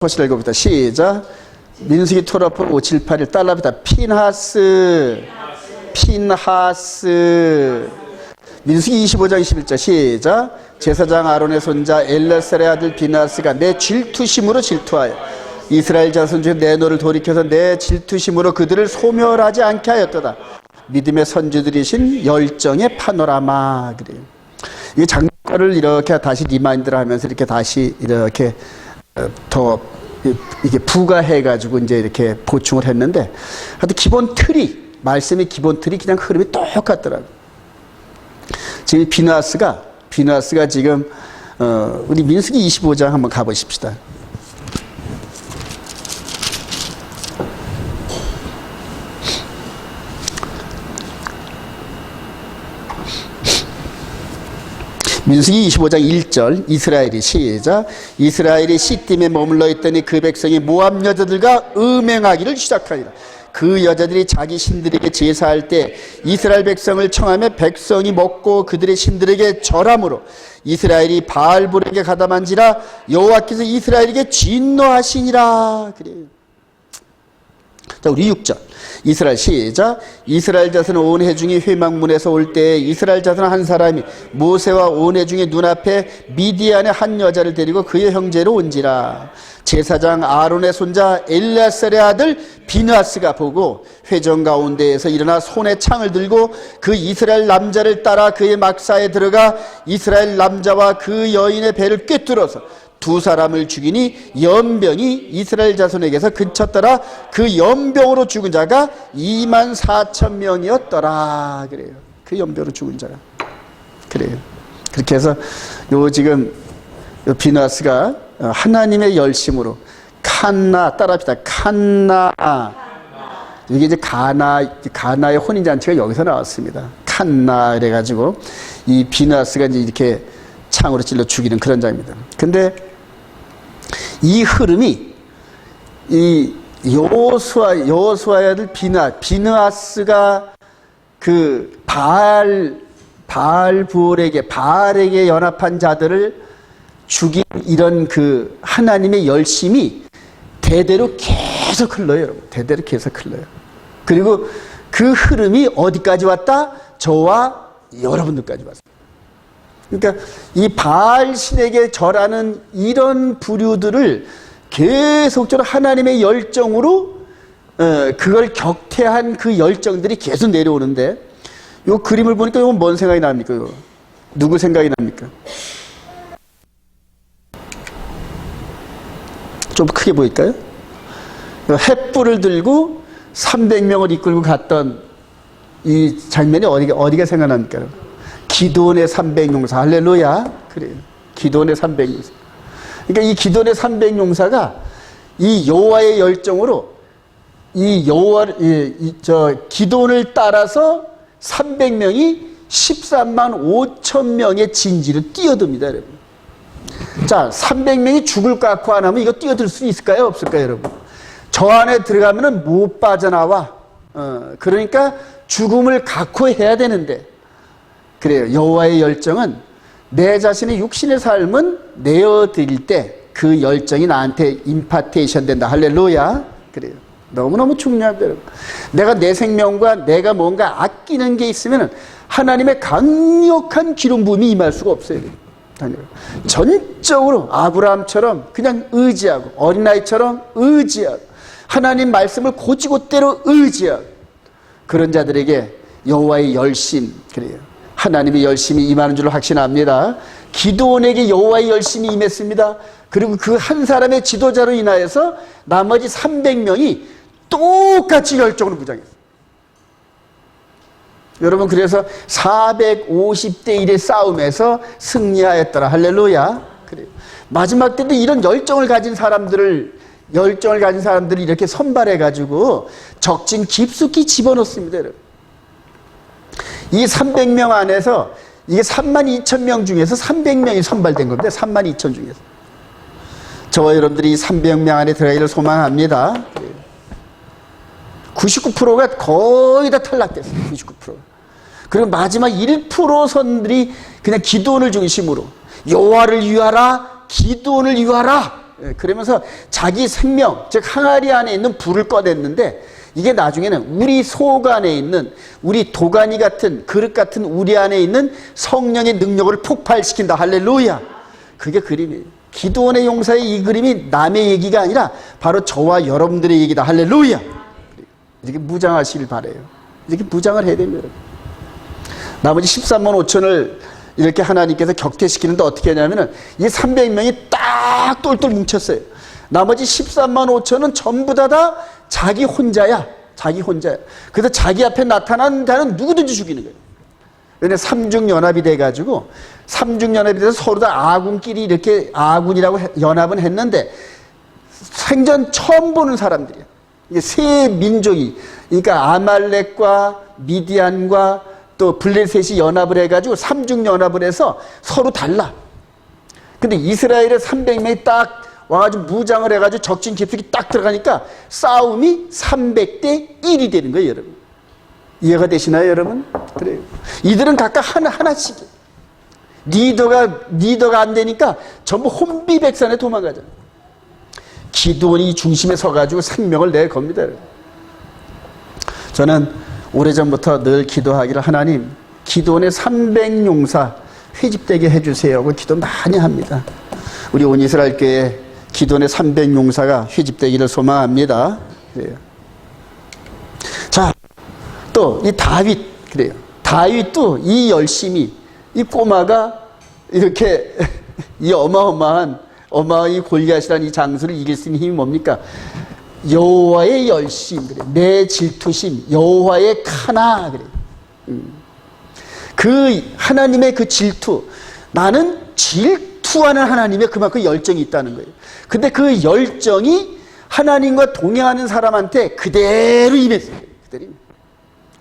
보시라 읽어봅니다. 시작. 민수기 토라폰 578일 달랍니다. 피나스 민수기 25장 21절 시작. 제사장 아론의 손자 엘레셀의 아들 비나스가 내 질투심으로 질투하여 이스라엘 자손 중 내 너를 돌이켜서 내 질투심으로 그들을 소멸하지 않게 하였도다. 믿음의 선주들이신 열정의 파노라마. 그래요. 이 장면을 이렇게 다시 리마인드를 하면서 이렇게 다시 이렇게 더 이게 부가해가지고 이제 이렇게 보충을 했는데, 하여튼 기본 틀이, 말씀의 기본 틀이 그냥 흐름이 똑같더라고요. 지금 비나스가 지금 우리 민수기 25장 한번 가보십시다. 민수기 25장 1절 이스라엘이 시작. 이스라엘이 시딤에 머물러 있더니 그 백성이 모압 여자들과 음행하기를 시작하니라. 그 여자들이 자기 신들에게 제사할 때 이스라엘 백성을 청하며 백성이 먹고 그들의 신들에게 절함으로 이스라엘이 바알볼에게 가담한지라 여호와께서 이스라엘에게 진노하시니라. 그래요. 자, 우리 6절 이스라엘 시작. 이스라엘 자손 온 회중이 회막문에서 올 때 이스라엘 자손 한 사람이 모세와 온 회중의 눈앞에 미디안의 한 여자를 데리고 그의 형제로 온지라. 제사장 아론의 손자 엘레셀의 아들 비나스가 보고 회정 가운데에서 일어나 손에 창을 들고 그 이스라엘 남자를 따라 그의 막사에 들어가 이스라엘 남자와 그 여인의 배를 꿰뚫어서 두 사람을 죽이니 연병이 이스라엘 자손에게서 근처더라. 그 연병으로 죽은 자가 24,000명이었더라. 그래요. 그 연병으로 죽은 자가. 그래요. 그렇게 해서 지금 비나스가 하나님의 열심으로 칸나 따라합시다. 칸나. 이게 이제 가나의 혼인잔치가 여기서 나왔습니다. 칸나 이래가지고 이 비나스가 이제 이렇게 창으로 찔러 죽이는 그런 장입니다. 근데 이 흐름이 이 여호수아의 아들 비느하스가 그 바알에게 연합한 자들을 죽인 이런 그 하나님의 열심이 대대로 계속 흘러요, 여러분. 대대로 계속 흘러요. 그리고 그 흐름이 어디까지 왔다? 저와 여러분들까지 왔습니다. 그러니까 이 바알 신에게 절하는 이런 부류들을 계속적으로 하나님의 열정으로 그걸 격퇴한 그 열정들이 계속 내려오는데, 이 그림을 보니까 이건 뭔 생각이 납니까? 이거? 누구 생각이 납니까? 좀 크게 보일까요? 횃불을 들고 300명을 이끌고 갔던 이 장면이 어디가 생각납니까? 기드온의 300용사. 할렐루야. 그래요. 기드온의 300용사. 그러니까 이 기드온의 300용사가 이 여호와의 열정으로 기드온을 따라서 300명이 13만 5천 명의 진지로 뛰어듭니다, 여러분. 자, 300명이 죽을 것 같고 안 하면 이거 뛰어들 수 있을까요? 없을까요, 여러분? 저 안에 들어가면은 못 빠져나와. 그러니까 죽음을 각오해야 되는데, 그래요. 여호와의 열정은 내 자신의 육신의 삶은 내어드릴 때 그 열정이 나한테 임파테이션 된다. 할렐루야. 그래요. 너무너무 중요합니다, 여러분. 내가 내 생명과 내가 뭔가 아끼는 게 있으면 하나님의 강력한 기름 부음이 임할 수가 없어요. 전적으로 아브라함처럼 그냥 의지하고 어린아이처럼 의지하고 하나님 말씀을 곧이곧대로 의지하고 그런 자들에게 여호와의 열심, 그래요. 하나님의 열심이 임하는 줄로 확신합니다. 기드온에게 여호와의 열심이 임했습니다. 그리고 그 한 사람의 지도자로 인하여서 나머지 300명이 똑같이 열정으로 무장했어요. 여러분, 그래서 450대 1의 싸움에서 승리하였더라. 할렐루야. 그래요. 마지막 때도 이런 열정을 가진 사람들을 이렇게 선발해가지고 적진 깊숙이 집어넣습니다, 여러분. 이 300명 안에서 이게 32,000명 중에서 300명이 선발된 겁니다. 32,000 중에서. 저와 여러분들이 300명 안에 들어가기를 소망합니다. 99%가 거의 다 탈락됐어요. 99%. 그리고 마지막 1% 선들이 그냥 기도원을 중심으로 여호와를 위하라, 기도원을 위하라 그러면서 자기 생명, 즉 항아리 안에 있는 불을 꺼냈는데 이게 나중에는 우리 속 안에 있는 우리 도가니 같은 그릇 같은 우리 안에 있는 성령의 능력을 폭발시킨다. 할렐루야. 그게 그림이에요. 기드온의 용사의 이 그림이 남의 얘기가 아니라 바로 저와 여러분들의 얘기다. 할렐루야. 이렇게 무장하시길 바라요. 이렇게 무장을 해야 됩니다. 나머지 13만 5천을 이렇게 하나님께서 격퇴시키는데 어떻게 하냐면은 이 300명이 딱 똘똘 뭉쳤어요. 나머지 13만 5천은 전부 다 자기 혼자야. 자기 혼자야. 그래서 자기 앞에 나타난 자는 누구든지 죽이는 거예요. 왜냐면 삼중연합이 돼가지고 삼중연합이 돼서 서로 다 아군끼리 이렇게 아군이라고 연합은 했는데 생전 처음 보는 사람들이야. 이게 세 민족이, 그러니까 아말렉과 미디안과 또 블레셋이 연합을 해가지고 삼중연합을 해서 서로 달라. 근데 이스라엘의 300명이 딱 와가지고 무장을 해가지고 적진 깊숙이 딱 들어가니까 싸움이 300대 1이 되는 거예요, 여러분. 이해가 되시나요, 여러분? 그래요. 이들은 각각 하나씩. 리더가 안 되니까 전부 혼비백산에 도망가잖아요. 기드온이 중심에 서가지고 생명을 낼 겁니다. 저는 오래전부터 늘 기도하기를 하나님, 기드온의 300용사 회집되게 해주세요 하고 기도 많이 합니다. 우리 온 이스라엘 교회 기드온의 300용사가 회집되기를 소망합니다. 그래요. 자, 또 이 다윗, 그래요. 다윗도 이 열심히, 이 꼬마가 이렇게 이 어마어마한 이 골리앗이라는 이 장수를 이길 수 있는 힘이 뭡니까? 여호와의 열심, 그래. 내 질투심, 여호와의 카나, 그래. 그 하나님의 그 질투, 나는 질투하는 하나님의 그만큼 열정이 있다는 거예요. 근데 그 열정이 하나님과 동행하는 사람한테 그대로 임했어요. 그대로.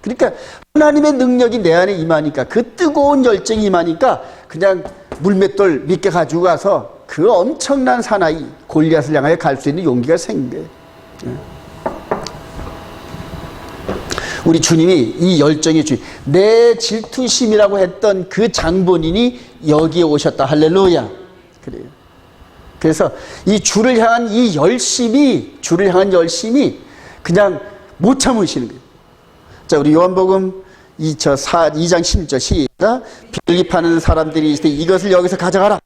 그러니까 하나님의 능력이 내 안에 임하니까, 그 뜨거운 열정이 임하니까 그냥 물맷돌 몇 개 가지고 가서 그 엄청난 사나이 골리앗을 향하여 갈 수 있는 용기가 생긴 거예요. 우리 주님이 이 열정의 주인, 내 질투심이라고 했던 그 장본인이 여기에 오셨다. 할렐루야. 그래요. 그래서 이 주를 향한 이 열심이, 주를 향한 열심이 그냥 못 참으시는 거예요. 자, 우리 요한복음 2장 16절 시작. 비둘기 파는 사람들이 있을 때 이것을 여기서 가져가라.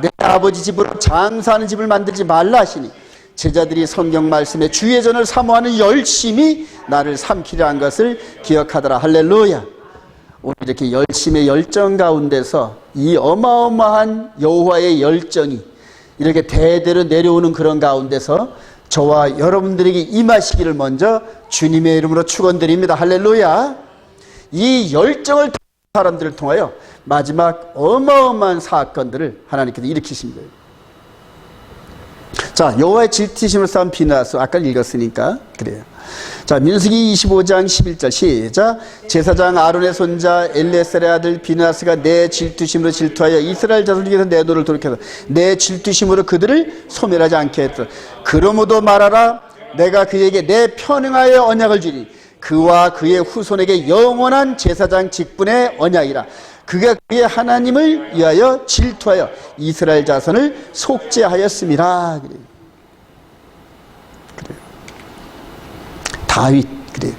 내 아버지 집으로 장사하는 집을 만들지 말라 하시니, 제자들이 성경 말씀에 주의 전을 사모하는 열심이 나를 삼키려 한 것을 기억하더라. 할렐루야. 오늘 이렇게 열심의 열정 가운데서 이 어마어마한 여호와의 열정이 이렇게 대대로 내려오는 그런 가운데서 저와 여러분들에게 임하시기를 먼저 주님의 이름으로 축원드립니다. 할렐루야. 이 열정을 사람들을 통하여 마지막 어마어마한 사건들을 하나님께서 일으키신 거예요. 자, 여호와의 질투심을 쌓은 비느하스, 아까 읽었으니까 그래요. 자, 민수기 25장 11절 시작. 제사장 아론의 손자 엘레살의 아들 비느하스가 내 질투심으로 질투하여 이스라엘 자손 중에서 내 노를 돌이켜서 내 질투심으로 그들을 소멸하지 않게 했다. 그러므로 말하라. 내가 그에게 내 편응하여 언약을 주니 그와 그의 후손에게 영원한 제사장 직분의 언약이라. 그가 그의 하나님을 위하여 질투하여 이스라엘 자손을 속죄하였음이라. 그래요. 다윗, 그래요.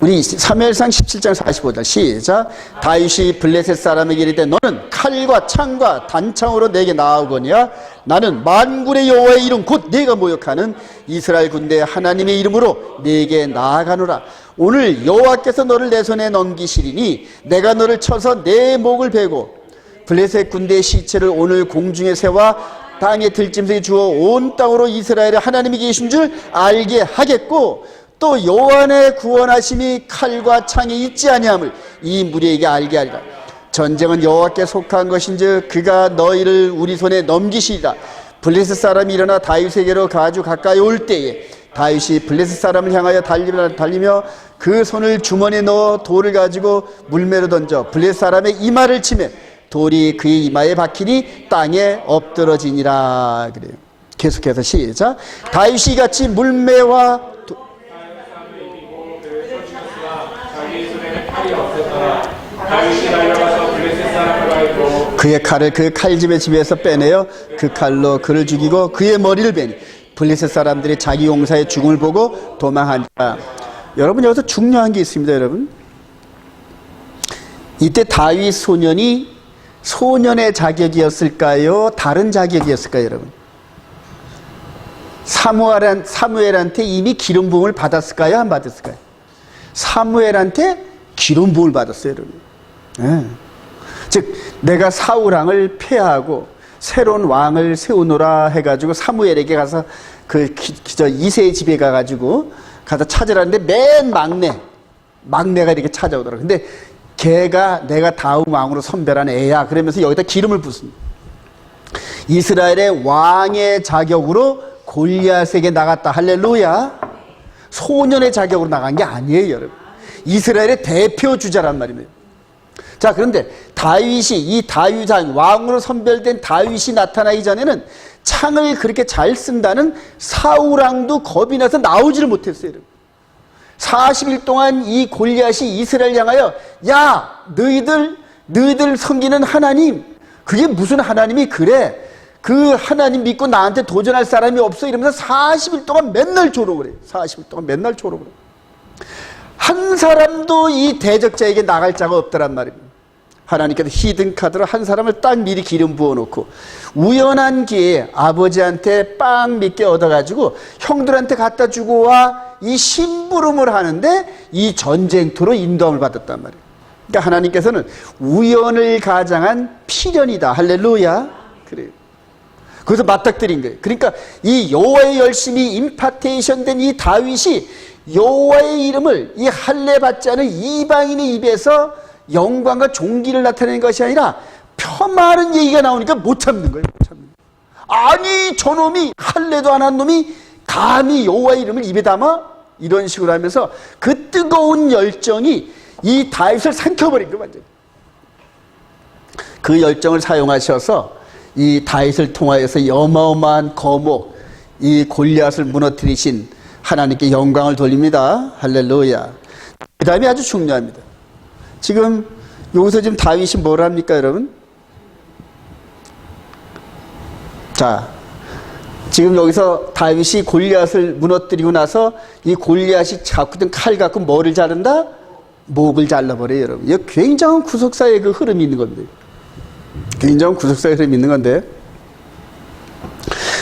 우리 사무엘상 17장 45절 시작. 다윗이 블레셋 사람에게 이르되 너는 칼과 창과 단창으로 내게 나아오거니와 나는 만군의 여호와의 이름 곧 네가 모욕하는 이스라엘 군대의 하나님의 이름으로 네게 나아가노라. 오늘 여호와께서 너를 내 손에 넘기시리니 내가 너를 쳐서 내 목을 베고 블레셋 군대의 시체를 오늘 공중에 세워 땅에 들짐승이 주어 온 땅으로 이스라엘의 하나님이 계신 줄 알게 하겠고, 또 여호와의 구원하심이 칼과 창이 있지 아니함을 이 무리에게 알게 하리라. 전쟁은 여호와께 속한 것인즉 그가 너희를 우리 손에 넘기시리라. 블레셋 사람이 일어나 다윗에게로 가지고 가까이 올 때에 다윗이 블레셋 사람을 향하여 달리며 그 손을 주머니에 넣어 돌을 가지고 물매로 던져 블레셋 사람의 이마를 치매 돌이 그의 이마에 박히니 땅에 엎드러지니라. 그래요. 계속해서 시작. 다윗이 같이 물매와 그의 칼을 그 칼집의 집에서 빼내어 그 칼로 그를 죽이고 그의 머리를 베니 블레셋 사람들이 자기 용사의 죽음을 보고 도망하니라. 여러분, 여기서 중요한 게 있습니다. 여러분, 이때 다윗 소년이 소년의 자격이었을까요? 다른 자격이었을까요? 여러분, 사무엘한테 이미 기름 부음을 받았을까요? 안 받았을까요? 사무엘한테 기름 부음을 받았어요. 여러분. 네. 즉 내가 사울왕을 폐하고 새로운 왕을 세우노라 해가지고 사무엘에게 가서 그 이새의 집에 가가지고 가서 찾으라는데 맨 막내가 이렇게 찾아오더라고요. 근데 걔가 내가 다음 왕으로 선별한 애야. 그러면서 여기다 기름을 붓습니다. 이스라엘의 왕의 자격으로 골리앗에게 나갔다. 할렐루야. 소년의 자격으로 나간 게 아니에요, 여러분. 이스라엘의 대표 주자란 말입니다. 자, 그런데 이 다윗왕, 왕으로 선별된 다윗이 나타나기 전에는 창을 그렇게 잘 쓴다는 사울왕도 겁이 나서 나오지를 못했어요, 여러분. 40일 동안 이 골리앗이 이스라엘 향하여, 야, 너희들 섬기는 하나님, 그게 무슨 하나님이 그래? 그 하나님 믿고 나한테 도전할 사람이 없어. 이러면서 40일 동안 맨날 조롱을 해요. 40일 동안 맨날 조롱을 해요. 한 사람도 이 대적자에게 나갈 자가 없더란 말입니다. 하나님께서 히든 카드로 한 사람을 딱 미리 기름 부어놓고 우연한 기회에 아버지한테 빵 몇 개 얻어가지고 형들한테 갖다 주고 와, 이 심부름을 하는데 이 전쟁터로 인도함을 받았단 말이에요. 그러니까 하나님께서는 우연을 가장한 필연이다. 할렐루야. 그래요. 그래서 맞닥뜨린 거예요. 그러니까 이 여호와의 열심이 임파테이션 된 이 다윗이 여호와의 이름을 이 할례 받지 않은 이방인의 입에서 영광과 존귀를 나타내는 것이 아니라 폄하하는 얘기가 나오니까 못 참는 거예요. 못 참는 거예요. 아니, 저놈이 할례도 안 한 놈이 감히 여호와의 이름을 입에 담아? 이런 식으로 하면서 그 뜨거운 열정이 이 다윗을 삼켜버린 거예요. 완전히. 그 열정을 사용하셔서 이 다윗을 통하여서 어마어마한 거목, 이 골리앗을 무너뜨리신 하나님께 영광을 돌립니다. 할렐루야. 그 다음에 아주 중요합니다. 지금 여기서 지금 다윗이 뭘 합니까, 여러분? 자, 지금 여기서 다윗이 골리앗을 무너뜨리고 나서 이 골리앗이 갖고 있던 칼 갖고 뭐를 자른다? 목을 잘라버려요, 여러분. 이거 굉장한 구속사의 그 흐름이 있는 겁니다. 굉장한 구속사의 흐름이 있는 건데.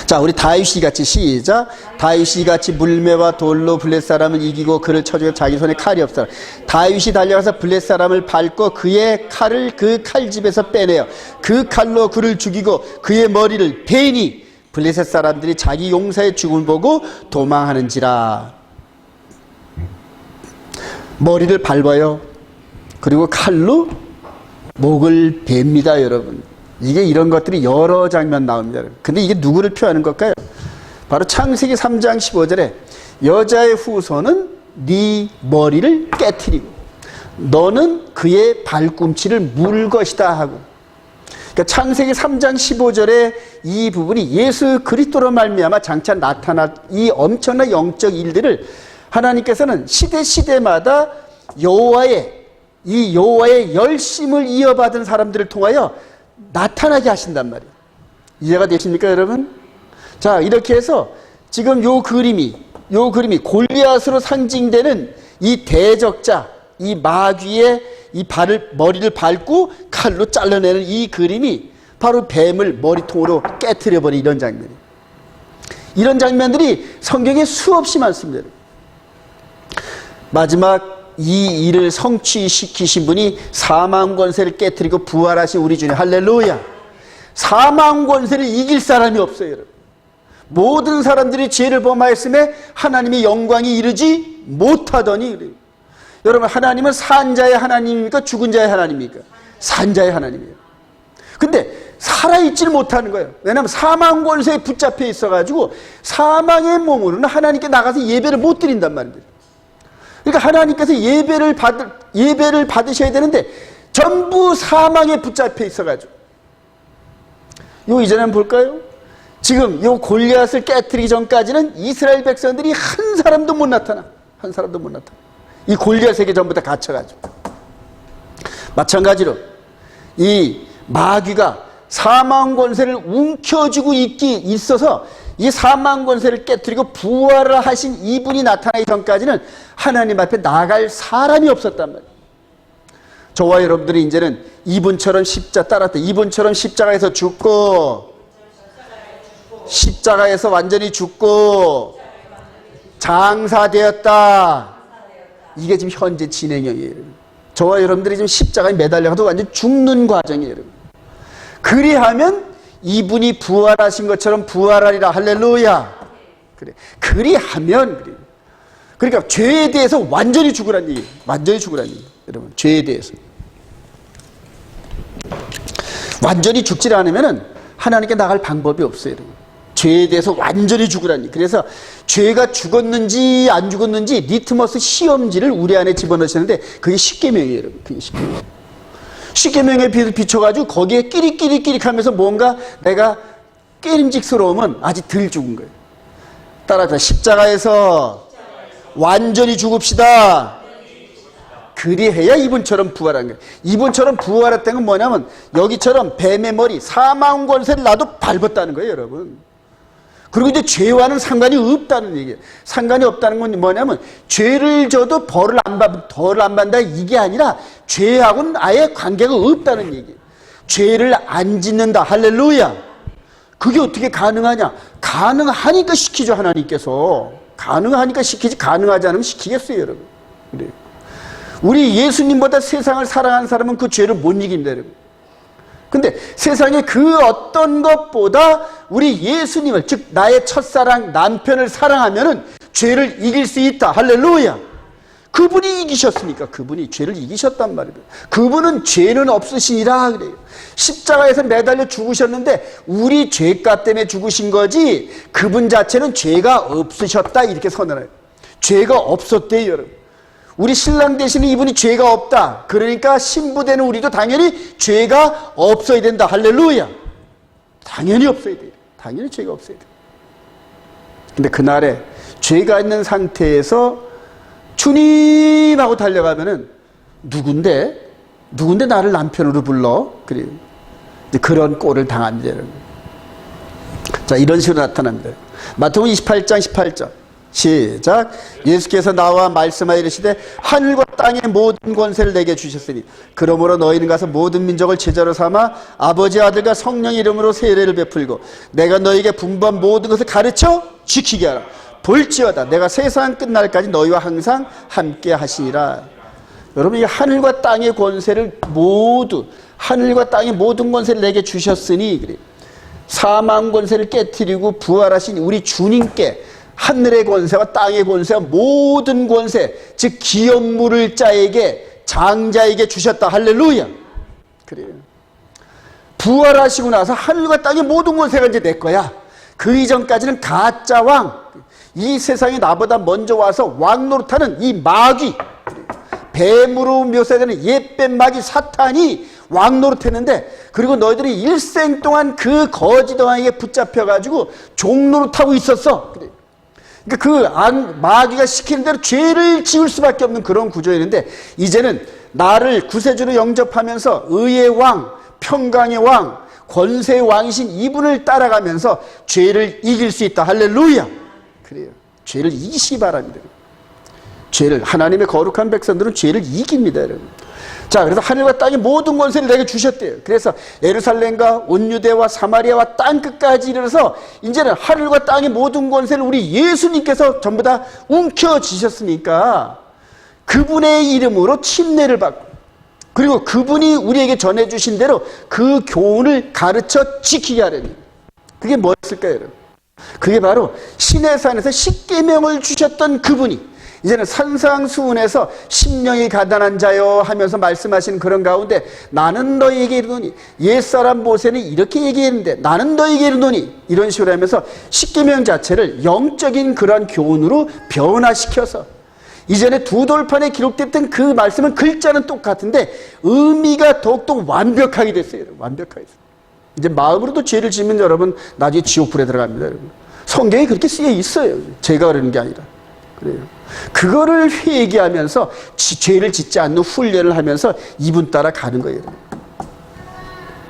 자, 우리 다윗이 같이 시작. 다윗이 같이 물매와 돌로 블렛 사람을 이기고 그를 쳐주고 자기 손에 칼이 없어라. 다윗이 달려가서 블렛 사람을 밟고 그의 칼을 그 칼집에서 빼내어 그 칼로 그를 죽이고 그의 머리를 베니 블레셋 사람들이 자기 용사의 죽음을 보고 도망하는지라. 머리를 밟아요. 그리고 칼로 목을 뱁니다, 여러분. 이게 이런 것들이 여러 장면 나옵니다. 근데 이게 누구를 표하는 걸까요? 바로 창세기 3장 15절에 여자의 후손은 네 머리를 깨트리고 너는 그의 발꿈치를 물 것이다 하고, 그러니까 창세기 3장 15절에 이 부분이 예수 그리스도로 말미암아 장차 나타날 이 엄청난 영적 일들을 하나님께서는 시대마다 여호와의 열심을 이어받은 사람들을 통하여 나타나게 하신단 말이에요. 이해가 되십니까, 여러분? 자, 이렇게 해서 지금 요 그림이 골리앗으로 상징되는 이 대적자, 이 마귀의 이 머리를 밟고 칼로 잘라내는 이 그림이 바로 뱀을 머리통으로 깨트려버린 이런 장면이에요. 이런 장면들이 성경에 수없이 많습니다. 마지막 이 일을 성취시키신 분이 사망 권세를 깨트리고 부활하신 우리 주님. 할렐루야. 사망 권세를 이길 사람이 없어요, 여러분. 모든 사람들이 죄를 범하였음에 하나님의 영광이 이르지 못하더니 그래요. 여러분, 하나님은 산자의 하나님입니까? 죽은 자의 하나님입니까? 산자의 하나님이에요. 근데 살아있지를 못하는 거예요. 왜냐하면 사망 권세에 붙잡혀 있어가지고 사망의 몸으로는 하나님께 나가서 예배를 못 드린단 말입니다. 그러니까 하나님께서 예배를 받으셔야 되는데 전부 사망에 붙잡혀 있어가지고. 요 이전에 한번 볼까요? 지금 요 골리앗을 깨트리기 전까지는 이스라엘 백성들이 한 사람도 못 나타나. 한 사람도 못 나타나. 이 골리앗에게 전부 다 갇혀가지고. 마찬가지로 이 마귀가 사망 권세를 움켜쥐고 있어서 이 사망 권세를 깨뜨리고 부활을 하신 이분이 나타나기 전까지는 하나님 앞에 나갈 사람이 없었단 말이에요. 저와 여러분들이 이제는 이분처럼 따랐다. 이분처럼 십자가에서 죽고, 십자가에서 완전히 죽고 장사되었다. 이게 지금 현재 진행형이에요. 저와 여러분들이 지금 십자가에 매달려가도 완전 죽는 과정이에요. 그리하면 이분이 부활하신 것처럼 부활하리라. 할렐루야. 그래. 그리하면 그래. 그러니까 죄에 대해서 완전히 죽으라는 얘기예요. 완전히 죽으라는 얘기예요. 여러분, 죄에 대해서 완전히 죽지 않으면은 하나님께 나갈 방법이 없어요. 여러분. 죄에 대해서 완전히 죽으라니. 그래서 죄가 죽었는지 안 죽었는지 리트머스 시험지를 우리 안에 집어넣으시는데 그게 십계명이에요, 여러분. 그게 십계명. 십계명에 비춰가지고 거기에 끼릭끼릭끼릭 하면서 뭔가 내가 깨림직스러우면 아직 덜 죽은 거예요. 따라서 십자가에서 완전히 죽읍시다. 그리해야 이분처럼 부활한 거예요. 이분처럼 부활했다는 건 뭐냐면 여기처럼 뱀의 머리, 사망 권세를 나도 밟았다는 거예요, 여러분. 그리고 이제 죄와는 상관이 없다는 얘기예요. 상관이 없다는 건 뭐냐면 죄를 져도 벌을 안 받는다 이게 아니라 죄하고는 아예 관계가 없다는 얘기예요. 죄를 안 짓는다. 할렐루야. 그게 어떻게 가능하냐? 가능하니까 시키죠, 하나님께서. 가능하니까 시키지 가능하지 않으면 시키겠어요, 여러분. 그래요. 우리 예수님보다 세상을 사랑하는 사람은 그 죄를 못 이깁니다, 여러분. 근데 세상에 그 어떤 것보다 우리 예수님을, 즉 나의 첫사랑 남편을 사랑하면은 죄를 이길 수 있다. 할렐루야. 그분이 이기셨으니까. 그분이 죄를 이기셨단 말이에요. 그분은 죄는 없으시니라 그래요. 십자가에서 매달려 죽으셨는데 우리 죄값 때문에 죽으신 거지 그분 자체는 죄가 없으셨다 이렇게 선언해요. 죄가 없었대요, 여러분. 우리 신랑 대신에 이분이 죄가 없다. 그러니까 신부되는 우리도 당연히 죄가 없어야 된다. 할렐루야. 당연히 없어야 돼요. 당연히 죄가 없어야 돼요. 근데 그날에 죄가 있는 상태에서 주님하고 달려가면은 누군데 나를 남편으로 불러? 그래요. 그런 꼴을 당합니다, 여러분. 자, 이런 식으로 나타납니다. 마태복음 28장 18절. 시작. 예수께서 나와 말씀하여 이르시되 하늘과 땅의 모든 권세를 내게 주셨으니 그러므로 너희는 가서 모든 민족을 제자로 삼아 아버지 아들과 성령 이름으로 세례를 베풀고 내가 너희에게 분부한 모든 것을 가르쳐 지키게 하라. 볼지어다 내가 세상 끝날까지 너희와 항상 함께 하시니라. 여러분, 이 하늘과 땅의 권세를 모두, 하늘과 땅의 모든 권세를 내게 주셨으니 그래. 사망 권세를 깨뜨리고 부활하신 우리 주님께 하늘의 권세와 땅의 권세와 모든 권세, 즉 기업물을 자에게, 장자에게 주셨다. 할렐루야. 그래요. 부활하시고 나서 하늘과 땅의 모든 권세가 이제 내 거야. 그 이전까지는 가짜 왕, 이 세상에 나보다 먼저 와서 왕 노릇하는 이 마귀, 뱀으로 묘사되는 옛뱀 마귀 사탄이 왕 노릇했는데, 그리고 너희들이 일생 동안 그 거짓 왕에게 붙잡혀가지고 종 노릇하고 있었어. 그래. 그러니까 그 마귀가 시키는 대로 죄를 지을 수밖에 없는 그런 구조였는데, 이제는 나를 구세주로 영접하면서 의의 왕, 평강의 왕, 권세의 왕이신 이분을 따라가면서 죄를 이길 수 있다. 할렐루야. 그래요. 죄를 이기시기 바랍니다. 죄를, 하나님의 거룩한 백성들은 죄를 이깁니다, 여러분. 자, 그래서 하늘과 땅의 모든 권세를 내게 주셨대요. 그래서 예루살렘과 온 유대와 사마리아와 땅 끝까지 이르러서 이제는 하늘과 땅의 모든 권세를 우리 예수님께서 전부 다 움켜쥐셨으니까 그분의 이름으로 침례를 받고, 그리고 그분이 우리에게 전해주신 대로 그 교훈을 가르쳐 지키게 하려니. 그게 뭐였을까요, 여러분? 그게 바로 시내산에서 십계명을 주셨던 그분이 이제는 산상수훈에서 심령이 가난한 자여 하면서 말씀하시는 그런 가운데 나는 너희에게 이르노니, 옛사람 모세는 이렇게 얘기했는데 나는 너희에게 이르노니, 이런 식으로 하면서 십계명 자체를 영적인 그러한 교훈으로 변화시켜서 이전에 두 돌판에 기록됐던 그 말씀은 글자는 똑같은데 의미가 더욱더 완벽하게 됐어요. 완벽하게 됐어요. 이제 마음으로도 죄를 지으면 여러분 나중에 지옥불에 들어갑니다, 여러분. 성경에 그렇게 쓰여 있어요. 제가 그러는 게 아니라. 그래요. 그거를 회개하면서 죄를 짓지 않는 훈련을 하면서 이분 따라 가는 거예요.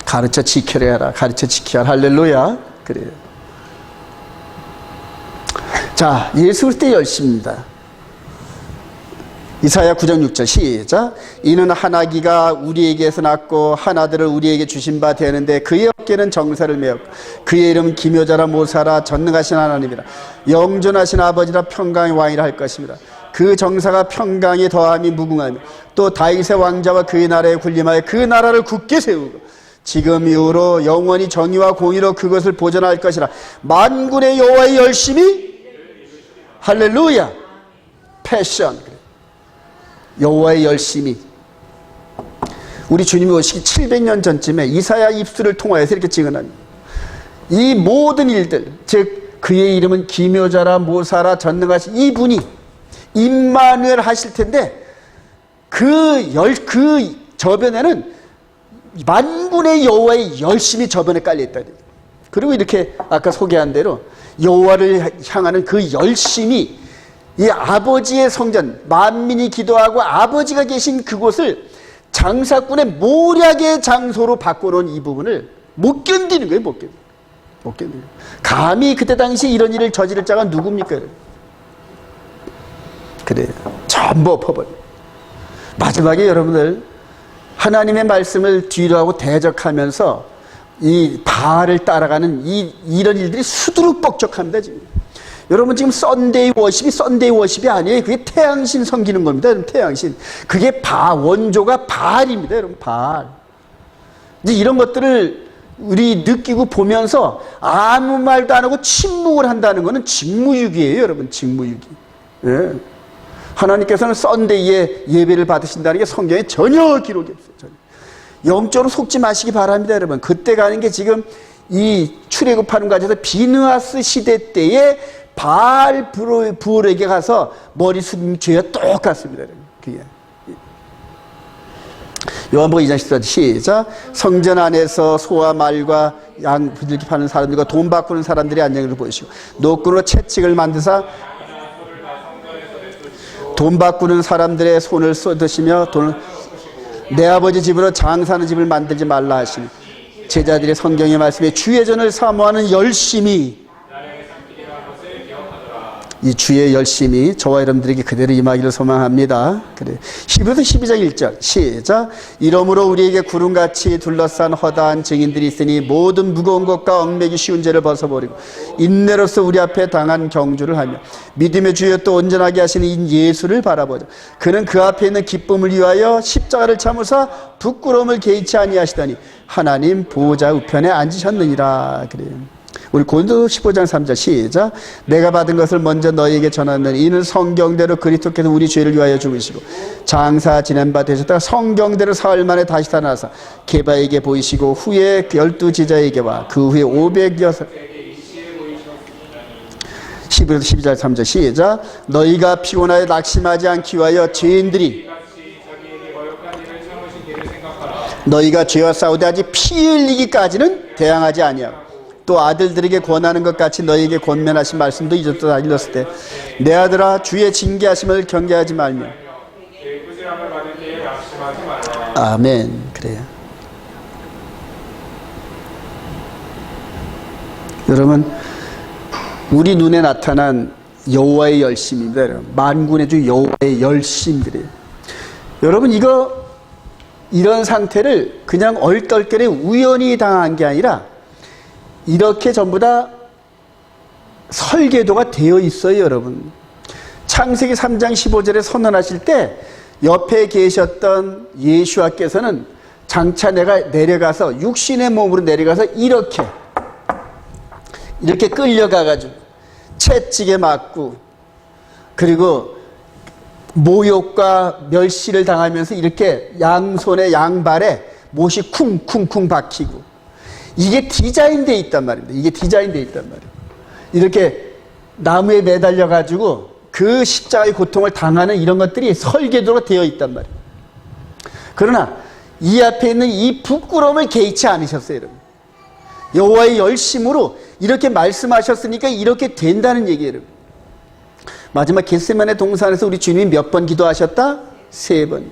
가르쳐 지켜야 하라. 가르쳐 지켜야 하라. 할렐루야. 그래요. 자, 예수 그리스도의 열심입니다. 이사야 9장 6절 시작. 이는 한 아기가 우리에게서 낳고 한 아들을 우리에게 주신 바 되는데 그의 어깨는 정사를 메었고 그의 이름은 기묘자라 모사라 전능하신 하나님이라 영존하신 아버지라 평강의 왕이라 할 것입니다. 그 정사가 평강에 더함이 무궁하며 또 다윗의 왕자와 그의 나라에 군림하여 그 나라를 굳게 세우고 지금 이후로 영원히 정의와 공의로 그것을 보존할 것이라. 만군의 여호와의 열심이 할렐루야. 패션. 여호와의 열심이. 우리 주님이 오시기 700년 전쯤에 이사야 입술을 통하여서 이렇게 증언합니다. 이 모든 일들, 즉 그의 이름은 기묘자라 모사라 전능하신 이분이 임마누엘 하실 텐데 그 저변에는 만군의 여호와의 열심이 저변에 깔려있다. 그리고 이렇게 아까 소개한 대로 여호와를 향하는 그 열심이 이 아버지의 성전, 만민이 기도하고 아버지가 계신 그곳을 장사꾼의 모략의 장소로 바꿔놓은 이 부분을 못 견디는 거예요. 못 견디는 거예요. 감히 그때 당시 이런 일을 저지를 자가 누굽니까? 그래요. 전부 엎어버려. 마지막에 여러분들 하나님의 말씀을 뒤로 하고 대적하면서 이 바알을 따라가는 이런 일들이 수두룩 뻑적합니다. 지금. 여러분 지금 썬데이 워십이 아니에요. 그게 태양신 섬기는 겁니다. 여러분 태양신. 그게 원조가 바알입니다. 여러분 바알. 이제 이런 것들을 우리 느끼고 보면서 아무 말도 안 하고 침묵을 한다는 것은 직무유기예요. 여러분 직무유기. 예. 하나님께서는 썬데이에 예배를 받으신다는 게 성경에 전혀 기록이 없어요. 전혀. 영적으로 속지 마시기 바랍니다. 여러분. 그때 가는 게 지금 이 출애굽하는 과정에서 비느하스 시대 때에 바알 부올에게 가서 머리 숙이는 죄와 똑같습니다. 그게. 요한복음 2장 14절 시작. 성전 안에서 소와 말과 양 부들기 파는 사람들과 돈 바꾸는 사람들이 안녕을 보이시고 노끈으로 채찍을 만드사 돈 바꾸는 사람들의 손을 쏟으시며 내 아버지 집으로 장사하는 집을 만들지 말라 하시니 제자들의 성경의 말씀에 주의 전을 사모하는 열심이 이 주의 열심이 저와 여러분들에게 그대로 임하기를 소망합니다. 그래. 히브리서 12장 1절 시작. 이러므로 우리에게 구름같이 둘러싼 허다한 증인들이 있으니 모든 무거운 것과 얽매기 쉬운 죄를 벗어버리고 인내로서 우리 앞에 당한 경주를 하며 믿음의 주여 또 온전하게 하시는 이 예수를 바라보자. 그는 그 앞에 있는 기쁨을 위하여 십자가를 참으사 부끄러움을 개의치 아니하시더니 하나님 보호자 우편에 앉으셨느니라. 그래요. 우리 고린도 15장 3절 시작. 내가 받은 것을 먼저 너희에게 전하는 이는 성경대로 그리스도께서 우리 죄를 위하여 죽으시고 장사 지낸 바 되셨다가 성경대로 사흘 만에 다시 살아나사 게바에게 보이시고 후에 12 제자에게와 그 후에 500여 11절 12절 3절 시작. 너희가 피곤하여 낙심하지 않기 위하여 죄인들이 너희가 죄와 싸우되 아직 피 흘리기까지는 대항하지 아니하고 또 아들들에게 권하는 것 같이 너희에게 권면하신 말씀도 잊었다 일렀을 때 내 아들아 주의 징계하심을 경계하지 말며 아멘. 그래요. 여러분 우리 눈에 나타난 여호와의 열심입니다. 여러분. 만군의 주 여호와의 열심. 그래요. 여러분 이런 상태를 그냥 얼떨결에 우연히 당한 게 아니라 이렇게 전부 다 설계도가 되어 있어요. 여러분. 창세기 3장 15절에 선언하실 때 옆에 계셨던 예수와께서는 장차 내가 내려가서 육신의 몸으로 내려가서 이렇게 끌려가가지고 채찍에 맞고 그리고 모욕과 멸시를 당하면서 이렇게 양손에 양발에 못이 쿵쿵쿵 박히고 이게 디자인되어 있단 말입니다. 이게 디자인되어 있단 말이에요. 이렇게 나무에 매달려 가지고 그 십자가의 고통을 당하는 이런 것들이 설계도로 되어 있단 말이에요. 그러나 이 앞에 있는 이 부끄러움을 개의치 않으셨어요. 여러분. 여호와의 열심으로 이렇게 말씀하셨으니까 이렇게 된다는 얘기예요. 여러분. 마지막 겟세마네 동산에서 우리 주님이 몇 번 기도하셨다? 3번.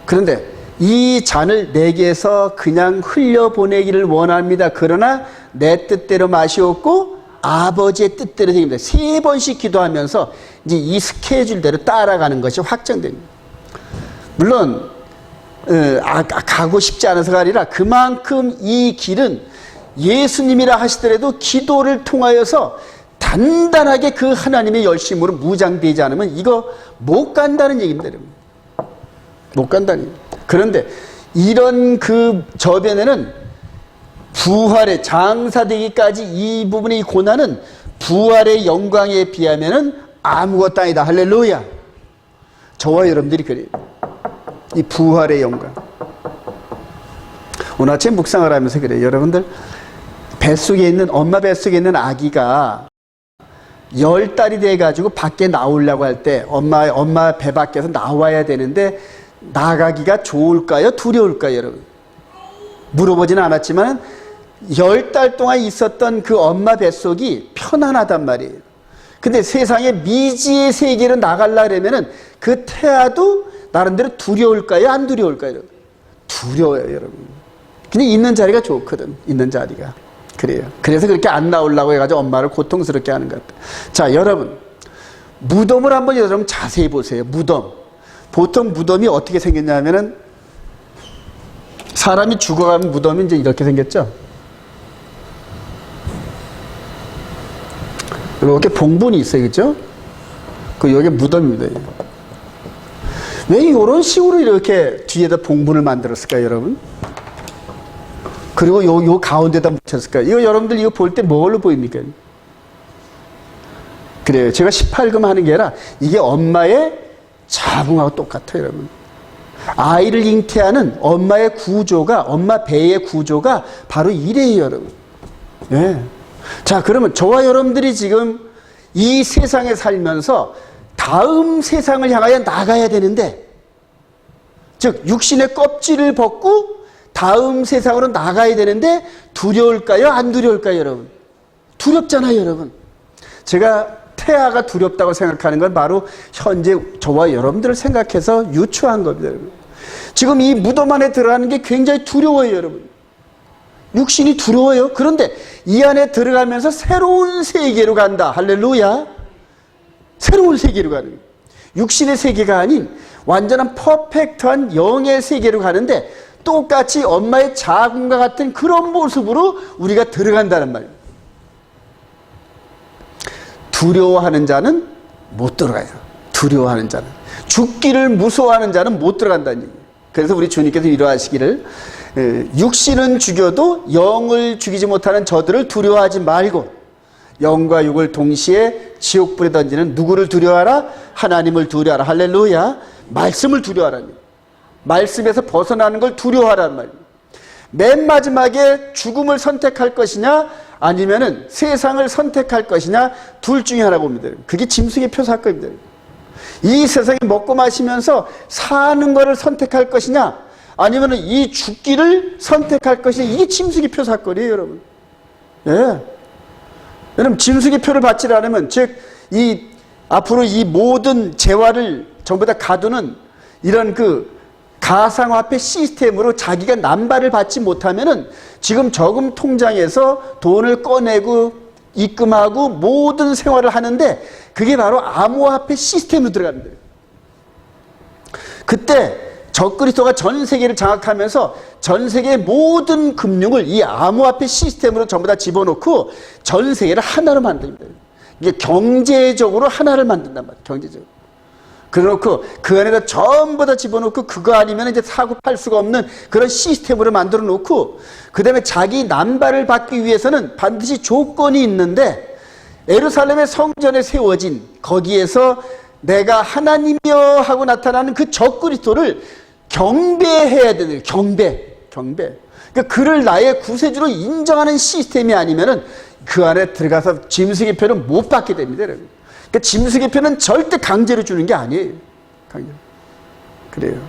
그런데 이 잔을 내게서 그냥 흘려보내기를 원합니다. 그러나 내 뜻대로 마시옵고 아버지의 뜻대로 되겠습니다. 3번씩 기도하면서 이제 이 스케줄대로 따라가는 것이 확정됩니다. 물론 가고 싶지 않아서가 아니라 그만큼 이 길은 예수님이라 하시더라도 기도를 통하여서 단단하게 그 하나님의 열심으로 무장되지 않으면 이거 못 간다는 얘기입니다. 못 간다는 얘기입니다. 그런데 이런 그 저변에는 부활의 장사되기까지 이 부분의 고난은 부활의 영광에 비하면은 아무것도 아니다. 할렐루야. 저와 여러분들이 그래요. 이 부활의 영광. 오늘 아침 묵상을 하면서 그래요. 여러분들 뱃속에 있는 엄마 뱃속에 있는 아기가 10달이 돼가지고 밖에 나오려고 할 때 엄마 배 밖에서 나와야 되는데 나가기가 좋을까요? 두려울까요? 여러분 물어보지는 않았지만 10달 동안 있었던 그 엄마 뱃속이 편안하단 말이에요. 근데 세상에 미지의 세계로 나가려면 그 태아도 나름대로 두려울까요? 안 두려울까요? 여러분? 두려워요, 여러분. 근데 있는 자리가 좋거든. 있는 자리가. 그래요. 그래서 그렇게 안 나오려고 해가지고 엄마를 고통스럽게 하는 것 같아요. 자, 여러분. 무덤을 한번 여러분 자세히 보세요. 무덤. 보통 무덤이 어떻게 생겼냐면은 사람이 죽어가면 무덤이 이제 이렇게 생겼죠. 이렇게 봉분이 있어요. 그죠? 여기 무덤입니다. 왜 이런 식으로 이렇게 뒤에다 봉분을 만들었을까요, 여러분? 그리고 요 가운데다 묻혔을까요? 이거 여러분들 이거 볼 때 뭘로 보입니까? 그래요. 제가 18금 하는 게 아니라 이게 엄마의 자궁하고 똑같아요, 여러분. 아이를 잉태하는 엄마의 구조가, 엄마 배의 구조가 바로 이래요, 여러분. 예. 자, 그러면 저와 여러분들이 지금 이 세상에 살면서 다음 세상을 향하여 나가야 되는데, 즉 육신의 껍질을 벗고 다음 세상으로 나가야 되는데 두려울까요? 안 두려울까요, 여러분? 두렵잖아요, 여러분. 제가 태아가 두렵다고 생각하는 건 바로 현재 저와 여러분들을 생각해서 유추한 겁니다, 여러분. 지금 이 무덤 안에 들어가는 게 굉장히 두려워요, 여러분. 육신이 두려워요. 그런데 이 안에 들어가면서 새로운 세계로 간다. 할렐루야. 새로운 세계로 가는 거예요. 육신의 세계가 아닌 완전한 퍼펙트한 영의 세계로 가는데 똑같이 엄마의 자궁과 같은 그런 모습으로 우리가 들어간다는 말이에요. 두려워하는 자는 못 들어가요. 두려워하는 자는. 죽기를 무서워하는 자는 못 들어간다는 얘기예요. 그래서 우리 주님께서 이러하시기를 육신은 죽여도 영을 죽이지 못하는 저들을 두려워하지 말고 영과 육을 동시에 지옥불에 던지는 누구를 두려워하라? 하나님을 두려워하라. 할렐루야. 말씀을 두려워하라는 거예요. 말씀에서 벗어나는 걸 두려워하라는 말이에요. 맨 마지막에 죽음을 선택할 것이냐 아니면은 세상을 선택할 것이냐 둘 중에 하나 봅니다. 그게 짐승의 표사건입니다. 이 세상에 먹고 마시면서 사는 것을 선택할 것이냐 아니면 이 죽기를 선택할 것이냐 이게 짐승의 표 사건이에요, 여러분. 예. 여러분 짐승의 표를 받지 않으면 즉 앞으로 이 모든 재화를 전부 다 가두는 이런 그 가상화폐 시스템으로 자기가 남발을 받지 못하면은 지금 저금 통장에서 돈을 꺼내고 입금하고 모든 생활을 하는데 그게 바로 암호화폐 시스템으로 들어가는 거예요. 그때 적그리스도가 전 세계를 장악하면서 전 세계의 모든 금융을 이 암호화폐 시스템으로 전부 다 집어넣고 전 세계를 하나로 만듭니다. 이게 경제적으로 하나를 만든단 말이에요. 경제적으로. 그래놓고 그 안에다 전부 다 집어넣고 그거 아니면 이제 사고 팔 수가 없는 그런 시스템으로 만들어 놓고 그 다음에 자기 남발을 받기 위해서는 반드시 조건이 있는데 예루살렘의 성전에 세워진 거기에서 내가 하나님이여 하고 나타나는 그 적그리스도를 경배해야 되는 경배. 그러니까 그를 나의 구세주로 인정하는 시스템이 아니면은 그 안에 들어가서 짐승의 표는 못 받게 됩니다, 여러분. 그러니까 짐승의 표는 절대 강제로 주는 게 아니에요. 강제로. 그래요.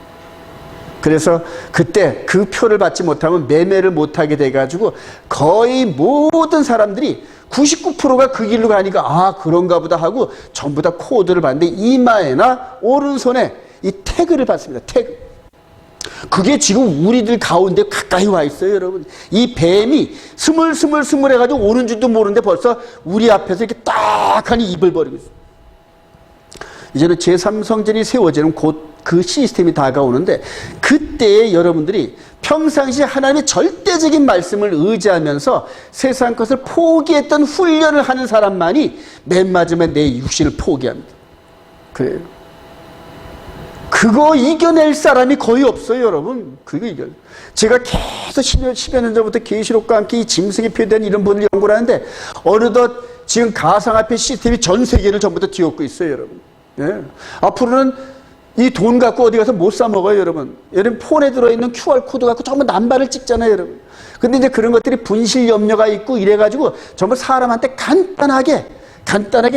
그래서 그때 그 표를 받지 못하면 매매를 못하게 돼가지고 거의 모든 사람들이 99%가 그 길로 가니까 아 그런가 보다 하고 전부 다 코드를 받는데 이마에나 오른손에 이 태그를 받습니다. 태그. 그게 지금 우리들 가운데 가까이 와 있어요, 여러분. 이 뱀이 스물스물 해가지고 오는 줄도 모르는데 벌써 우리 앞에서 이렇게 딱하니 입을 벌이고 있어요. 이제는 제3성전이 세워지는 곧 그 시스템이 다가오는데, 그때에 여러분들이 평상시 하나님의 절대적인 말씀을 의지하면서 세상 것을 포기했던 훈련을 하는 사람만이 맨 마지막에 내 육신을 포기합니다. 그래요. 그거 이겨낼 사람이 거의 없어요, 여러분. 그거 제가 계속 10여 년 전부터 계시록과 함께 이 짐승에 표현된 이런 분을 연구를 하는데, 어느덧 지금 가상화폐 시스템이 전 세계를 전부 다 뒤엎고 있어요, 여러분. 예. 앞으로는 이 돈 갖고 어디 가서 못 사 먹어요, 여러분. 여러분 폰에 들어있는 QR코드 갖고 전부 남발을 찍잖아요, 여러분. 근데 이제 그런 것들이 분실 염려가 있고 이래가지고 전부 사람한테 간단하게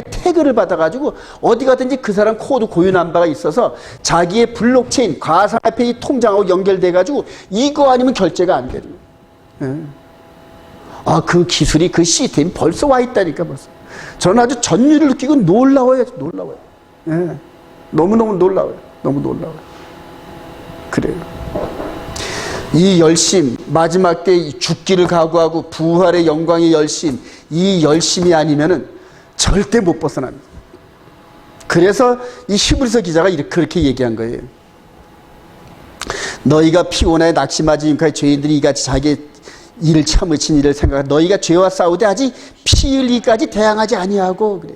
태그를 받아가지고 어디 가든지 그 사람 코드 고유 넘버가 있어서 자기의 블록체인, 가상화폐 이 통장하고 연결돼가지고 이거 아니면 결제가 안 되는 거예요. 예. 아, 그 기술이, 그 시스템이 벌써 와 있다니까, 벌써. 저는 아주 전율을 느끼고 놀라워요. 예. 너무너무 놀라워요. 너무 놀라워요. 그래요. 이 열심, 마지막 때 죽기를 각오하고 부활의 영광의 열심, 이 열심이 아니면은 절대 못 벗어납니다. 그래서 이 히브리서 기자가 그렇게 얘기한 거예요. 너희가 피곤하여 낙심하지 않고 죄인들이 이같이 자기의 일을 참으신 일을 생각하고 너희가 죄와 싸우되 아직 피 흘리기까지 대항하지 아니하고 그래.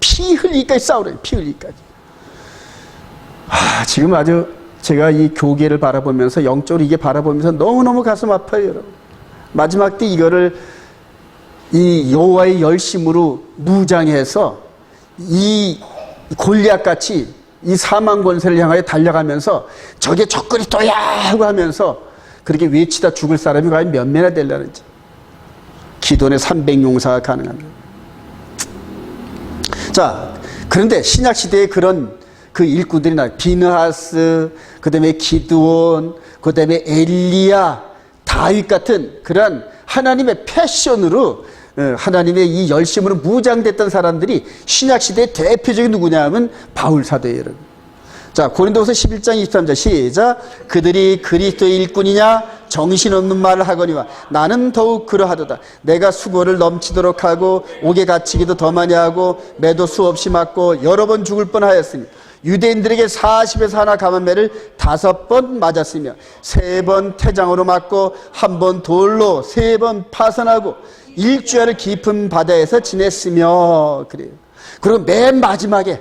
피 흘리기까지 싸우래. 피 흘리기까지. 지금 아주 제가 이 교계를 바라보면서 영적으로 이게 바라보면서 너무너무 가슴 아파요, 여러분. 마지막 때 이거를 이 여호와의 열심으로 무장해서 이 골리앗같이 이 사망 권세를 향하여 달려가면서 저게 적그리 또야 하고 하면서 그렇게 외치다 죽을 사람이 과연 몇 명이나 되려는지. 기돈의 300용사가 가능합니다. 자, 그런데 신약시대에 그런 그 일꾼들이 비느하스, 그 다음에 기드온, 그 다음에 엘리야, 다윗 같은 그런 하나님의 패션으로 하나님의 이 열심으로 무장됐던 사람들이 신약시대의 대표적인 누구냐 하면 바울사도예요, 여러분. 자, 고린도후서 11장 23절 시작. 그들이 그리스도의 일꾼이냐 정신없는 말을 하거니와 나는 더욱 그러하도다. 내가 수고를 넘치도록 하고 옥에 갇히기도 더 많이 하고 매도 수없이 맞고 여러 번 죽을 뻔하였으니 유대인들에게 40에서 하나 감한매를 5번 맞았으며 3번 태장으로 맞고 1번 돌로 3번 파선하고 일주일을 깊은 바다에서 지냈으며 그래요. 그리고 맨 마지막에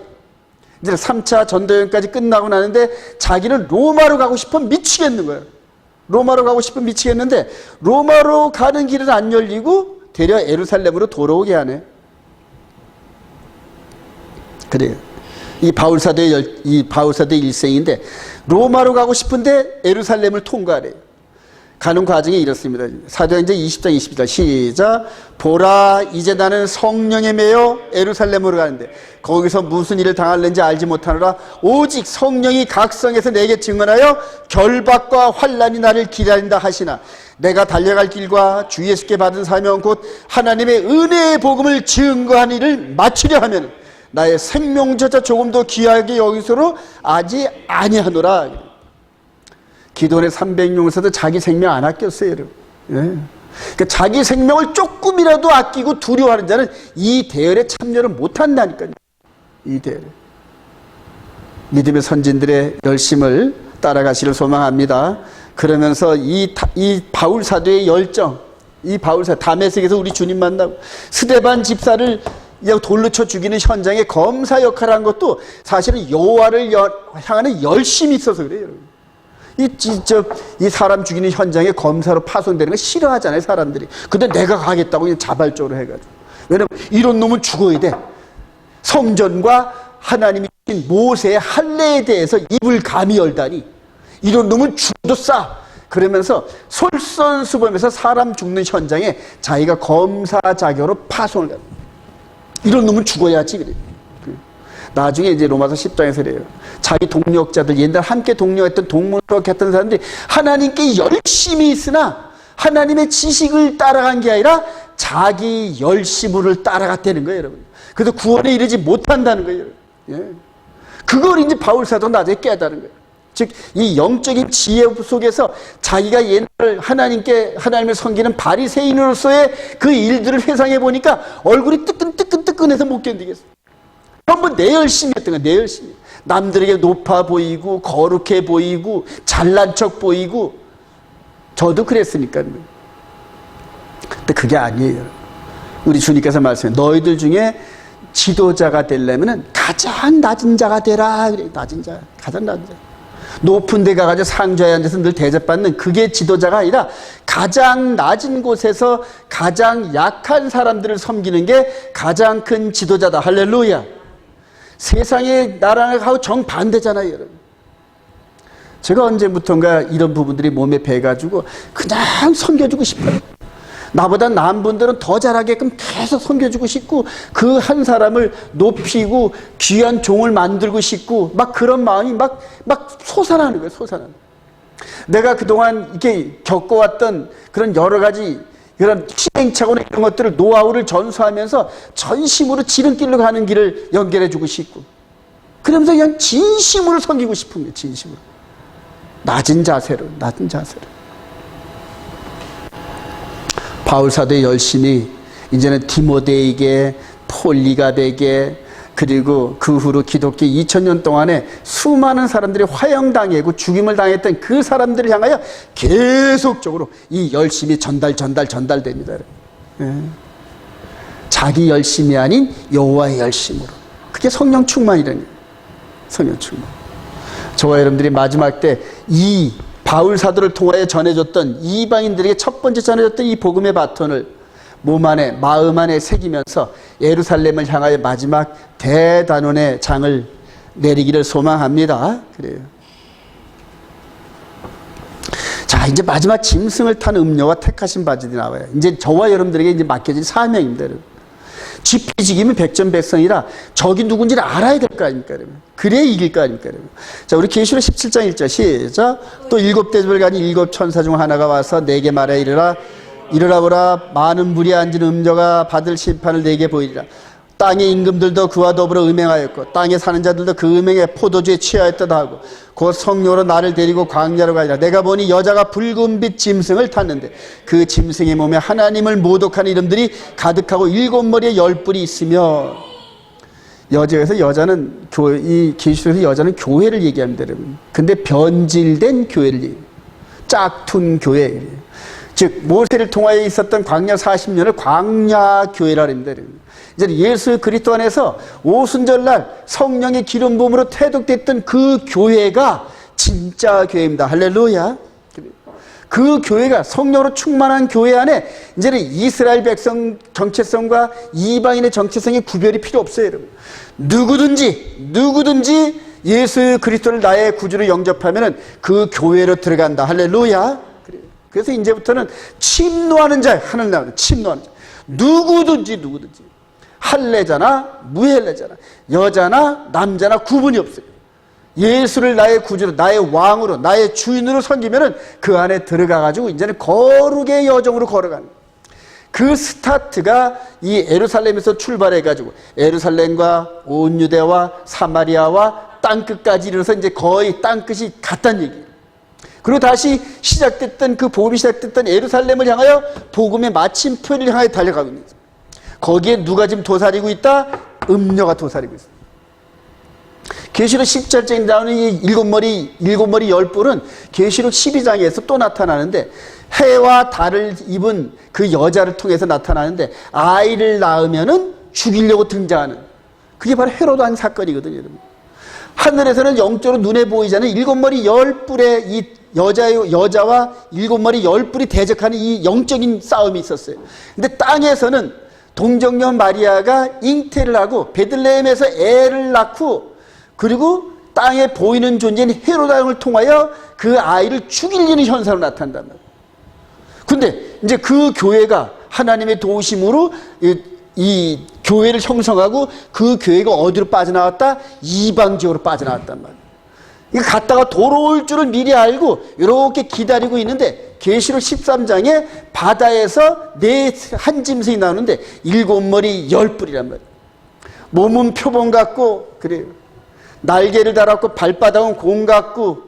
이제 3차 전도여행까지 끝나고 나는데 자기는 로마로 가고 싶어 미치겠는 거예요. 로마로 가고 싶어 미치겠는데 로마로 가는 길은 안 열리고 되려 예루살렘으로 돌아오게 하네. 그래요. 이 바울사도의 일생인데 로마로 가고 싶은데 예루살렘을 통과하래요. 가는 과정이 이렇습니다. 사도행전 20장 22절 시작. 보라 이제 나는 성령에 매여 예루살렘으로 가는데 거기서 무슨 일을 당할는지 알지 못하노라. 오직 성령이 각성에서 내게 증언하여 결박과 환난이 나를 기다린다 하시나 내가 달려갈 길과 주 예수께 받은 사명 곧 하나님의 은혜의 복음을 증거한 일을 마치려 하면 나의 생명조차 조금도 귀하게 여기서로 아지 아니하노라. 기돈의 300용사도 자기 생명 안 아꼈어요, 여러분. 예. 그러니까 자기 생명을 조금이라도 아끼고 두려워하는 자는 이 대열에 참여를 못한다니까요. 이 대열에. 믿음의 선진들의 열심을 따라가시를 소망합니다. 그러면서 이 바울 사도의 열정, 이 바울 사도 다메섹에서 우리 주님 만나고 스데반 집사를 돌로 쳐 죽이는 현장에 검사 역할을 한 것도 사실은 여호와를 향하는 열심이 있어서 그래요, 여러분. 이 사람 죽이는 현장에 검사로 파손되는 거 싫어하잖아요, 사람들이. 근데 내가 가겠다고 그냥 자발적으로 해가지고. 왜냐면 이런 놈은 죽어야 돼. 성전과 하나님이 주신 모세의 할례에 대해서 입을 감히 열다니. 이런 놈은 죽어도 싸. 그러면서 솔선수범해서 사람 죽는 현장에 자기가 검사 자격으로 파손을 해요. 이런 놈은 죽어야지 그래. 나중에 이제 로마서 10장에서 그래요. 자기 동력자들, 옛날 함께 동력했던 동문으로 했던 사람들이 하나님께 열심히 있으나 하나님의 지식을 따라간 게 아니라 자기 열심을 따라갔다는 거예요, 여러분. 그래서 구원에 이르지 못한다는 거예요. 예. 그걸 이제 바울 사도가 나중에 깨달은 거예요. 즉 이 영적인 지혜 속에서 자기가 옛날 하나님을 섬기는 바리새인으로서의 그 일들을 회상해 보니까 얼굴이 뜨끈뜨끈뜨끈해서 못 견디겠어. 전부 내 열심이었던 거야. 내 열심이. 남들에게 높아 보이고 거룩해 보이고 잘난 척 보이고. 저도 그랬으니까요. 근데 그게 아니에요. 우리 주님께서 말씀해, 너희들 중에 지도자가 되려면 가장 낮은 자가 되라. 그래. 낮은 자, 가장 낮은 자. 높은 데 가가지고 상좌에 앉아서 늘 대접받는 그게 지도자가 아니라 가장 낮은 곳에서 가장 약한 사람들을 섬기는 게 가장 큰 지도자다. 할렐루야. 세상의 나라하고 정반대잖아요, 여러분. 제가 언제부턴가 이런 부분들이 몸에 배가지고 그냥 섬겨주고 싶어요. 나보다 나은 분들은 더 잘하게끔 계속 섬겨주고 싶고 그 한 사람을 높이고 귀한 종을 만들고 싶고 막 그런 마음이 막 솟아나는 거예요. 솟아나는. 내가 그동안 이렇게 겪어왔던 그런 여러 가지 그런 시행착오나 이런 것들을 노하우를 전수하면서 전심으로 지름길로 가는 길을 연결해주고 싶고 그러면서 그냥 진심으로 섬기고 싶은 거예요. 진심으로. 낮은 자세로. 바울 사도의 열심히 이제는 디모데에게 폴리가 되게 그리고 그 후로 기독교 2000년 동안에 수많은 사람들이 화형당하고 죽임을 당했던 그 사람들을 향하여 계속적으로 이 열심이 전달됩니다. 예. 자기 열심이 아닌 여호와의 열심으로. 그게 성령 충만이라는 거예요. 성령 충만. 저와 여러분들이 마지막 때 이 바울 사도를 통하여 전해줬던 이방인들에게 첫 번째 전해줬던 이 복음의 바톤을 몸 안에 마음 안에 새기면서 예루살렘을 향하여 마지막 대단원의 장을 내리기를 소망합니다. 그래요. 자, 이제 마지막 짐승을 탄 음료와 택하신 바들이 나와요. 이제 저와 여러분들에게 이제 맡겨진 사명입니다. 여러분. 지피지기면 백전백성이라 적이 누군지를 알아야 될 거 아닙니까? 그래야 이길 거 아닙니까? 자, 우리 계시록 17장 1절 시작. 또 7대접을 가진 7 천사 중 하나가 와서 내게 말해 이르라 보라 많은 무리에 앉은 음녀가 받을 심판을 내게 보이리라. 땅의 임금들도 그와 더불어 음행하였고 땅에 사는 자들도 그 음행에 포도주에 취하였다 하고 곧 성령으로 나를 데리고 광야로 가니라. 내가 보니 여자가 붉은빛 짐승을 탔는데 그 짐승의 몸에 하나님을 모독하는 이름들이 가득하고 7머리에 10뿔이 있으며. 여자에서 여자는 이 계시록에서 여자는 교회를 얘기합니다, 여러분. 근데 변질된 교회를 얘기해요. 짝퉁 교회. 즉 모세를 통하여 있었던 광야 40년을 광야 교회라 합니다. 이제 예수 그리스도 안에서 오순절날 성령의 기름 부음으로 태독됐던 그 교회가 진짜 교회입니다. 할렐루야. 그 교회가 성령으로 충만한 교회 안에 이제는 이스라엘 백성 정체성과 이방인의 정체성의 구별이 필요 없어요, 여러분. 누구든지 예수 그리스도를 나의 구주로 영접하면은 그 교회로 들어간다. 할렐루야. 그래서 이제부터는 침노하는 자, 하늘 나라는 침노하는 자. 누구든지 할례자나 무할례자나 여자나 남자나 구분이 없어요. 예수를 나의 구주로 나의 왕으로 나의 주인으로 섬기면은 그 안에 들어가가지고 이제는 거룩의 여정으로 걸어가는 그 스타트가 이 예루살렘에서 출발해가지고 예루살렘과 온 유대와 사마리아와 땅끝까지 이르러서 이제 거의 땅끝이 같다는 얘기예요. 그리고 다시 시작됐던 그 복음이 시작됐던 예루살렘을 향하여 복음의 마침표를 향하여 달려가고 있는 거예요. 거기에 누가 지금 도사리고 있다? 음녀가 도사리고 있어요. 계시록 10절에 나오는 이 7머리 10뿔은 계시록 12장에서 또 나타나는데 해와 달을 입은 그 여자를 통해서 나타나는데 아이를 낳으면은 죽이려고 등장하는 그게 바로 헤로드 한 사건이거든요, 여러분. 하늘에서는 영적으로 눈에 보이지 않는 7머리 10뿔의 이 여자와 7머리 10뿔이 대적하는 이 영적인 싸움이 있었어요. 근데 땅에서는 동정녀 마리아가 잉태를 하고 베들레헴에서 애를 낳고 그리고 땅에 보이는 존재인 헤로드 왕을 통하여 그 아이를 죽이려는 현상으로 나타난단 말이에요. 근데 이제 그 교회가 하나님의 도우심으로 이 교회를 형성하고 그 교회가 어디로 빠져나왔다? 이방 지역으로 빠져나왔단 말이에요. 이거 갔다가 돌아올 줄을 미리 알고 이렇게 기다리고 있는데 계시록 13장에 바다에서 한 짐승이 나오는데 7머리 10뿔이란 말이에요. 몸은 표범 같고 그래요. 날개를 달았고 발바닥은 공 같고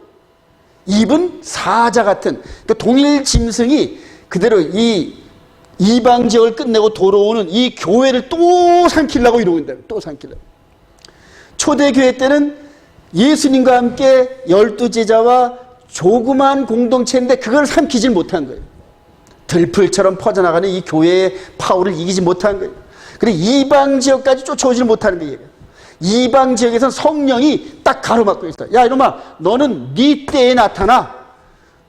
입은 사자 같은, 그러니까 동일 짐승이 그대로 이 이방 지역을 끝내고 돌아오는 이 교회를 또 삼키려고 이러고 있다. 또 삼키려고. 초대교회 때는 예수님과 함께 12제자와 조그만 공동체인데 그걸 삼키질 못한 거예요. 들풀처럼 퍼져나가는 이 교회의 파워를 이기지 못한 거예요. 그리고 이방 지역까지 쫓아오질 못하는 거예요. 이방 지역에서는 성령이 딱 가로막고 있어요. 야 이놈아, 너는 네 때에 나타나.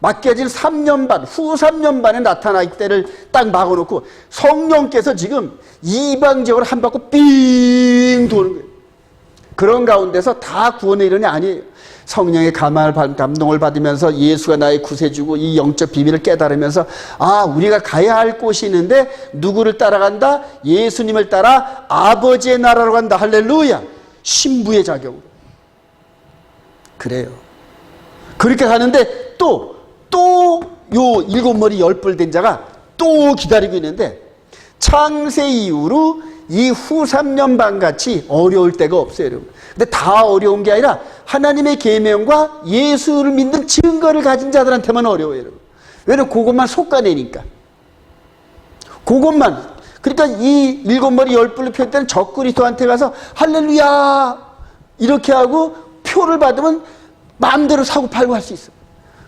맡겨진 3년 반, 후 3년 반에 나타날 때를 딱 막아놓고 성령께서 지금 이방 지역을 한 바퀴 삥 도는 거예요. 그런 가운데서 다 구원의 일은 아니에요. 성령의 감동을 받으면서 예수가 나의 구세주고 이 영적 비밀을 깨달으면서 아, 우리가 가야 할 곳이 있는데 누구를 따라간다? 예수님을 따라 아버지의 나라로 간다. 할렐루야. 신부의 작용으로. 그래요. 그렇게 가는데 또 요 일곱 머리 열 뿔 된 자가 또 기다리고 있는데 창세 이후로 이 후 3년 반 같이 어려울 때가 없어요, 여러분. 근데 다 어려운 게 아니라 하나님의 계명과 예수를 믿는 증거를 가진 자들한테만 어려워요, 여러분. 왜냐면 그것만 솎아내니까. 그것만. 그러니까 이 일곱 머리 열 뿔로 펼 때는 적그리스도한테 가서 할렐루야 이렇게 하고 표를 받으면 마음대로 사고 팔고 할 수 있어.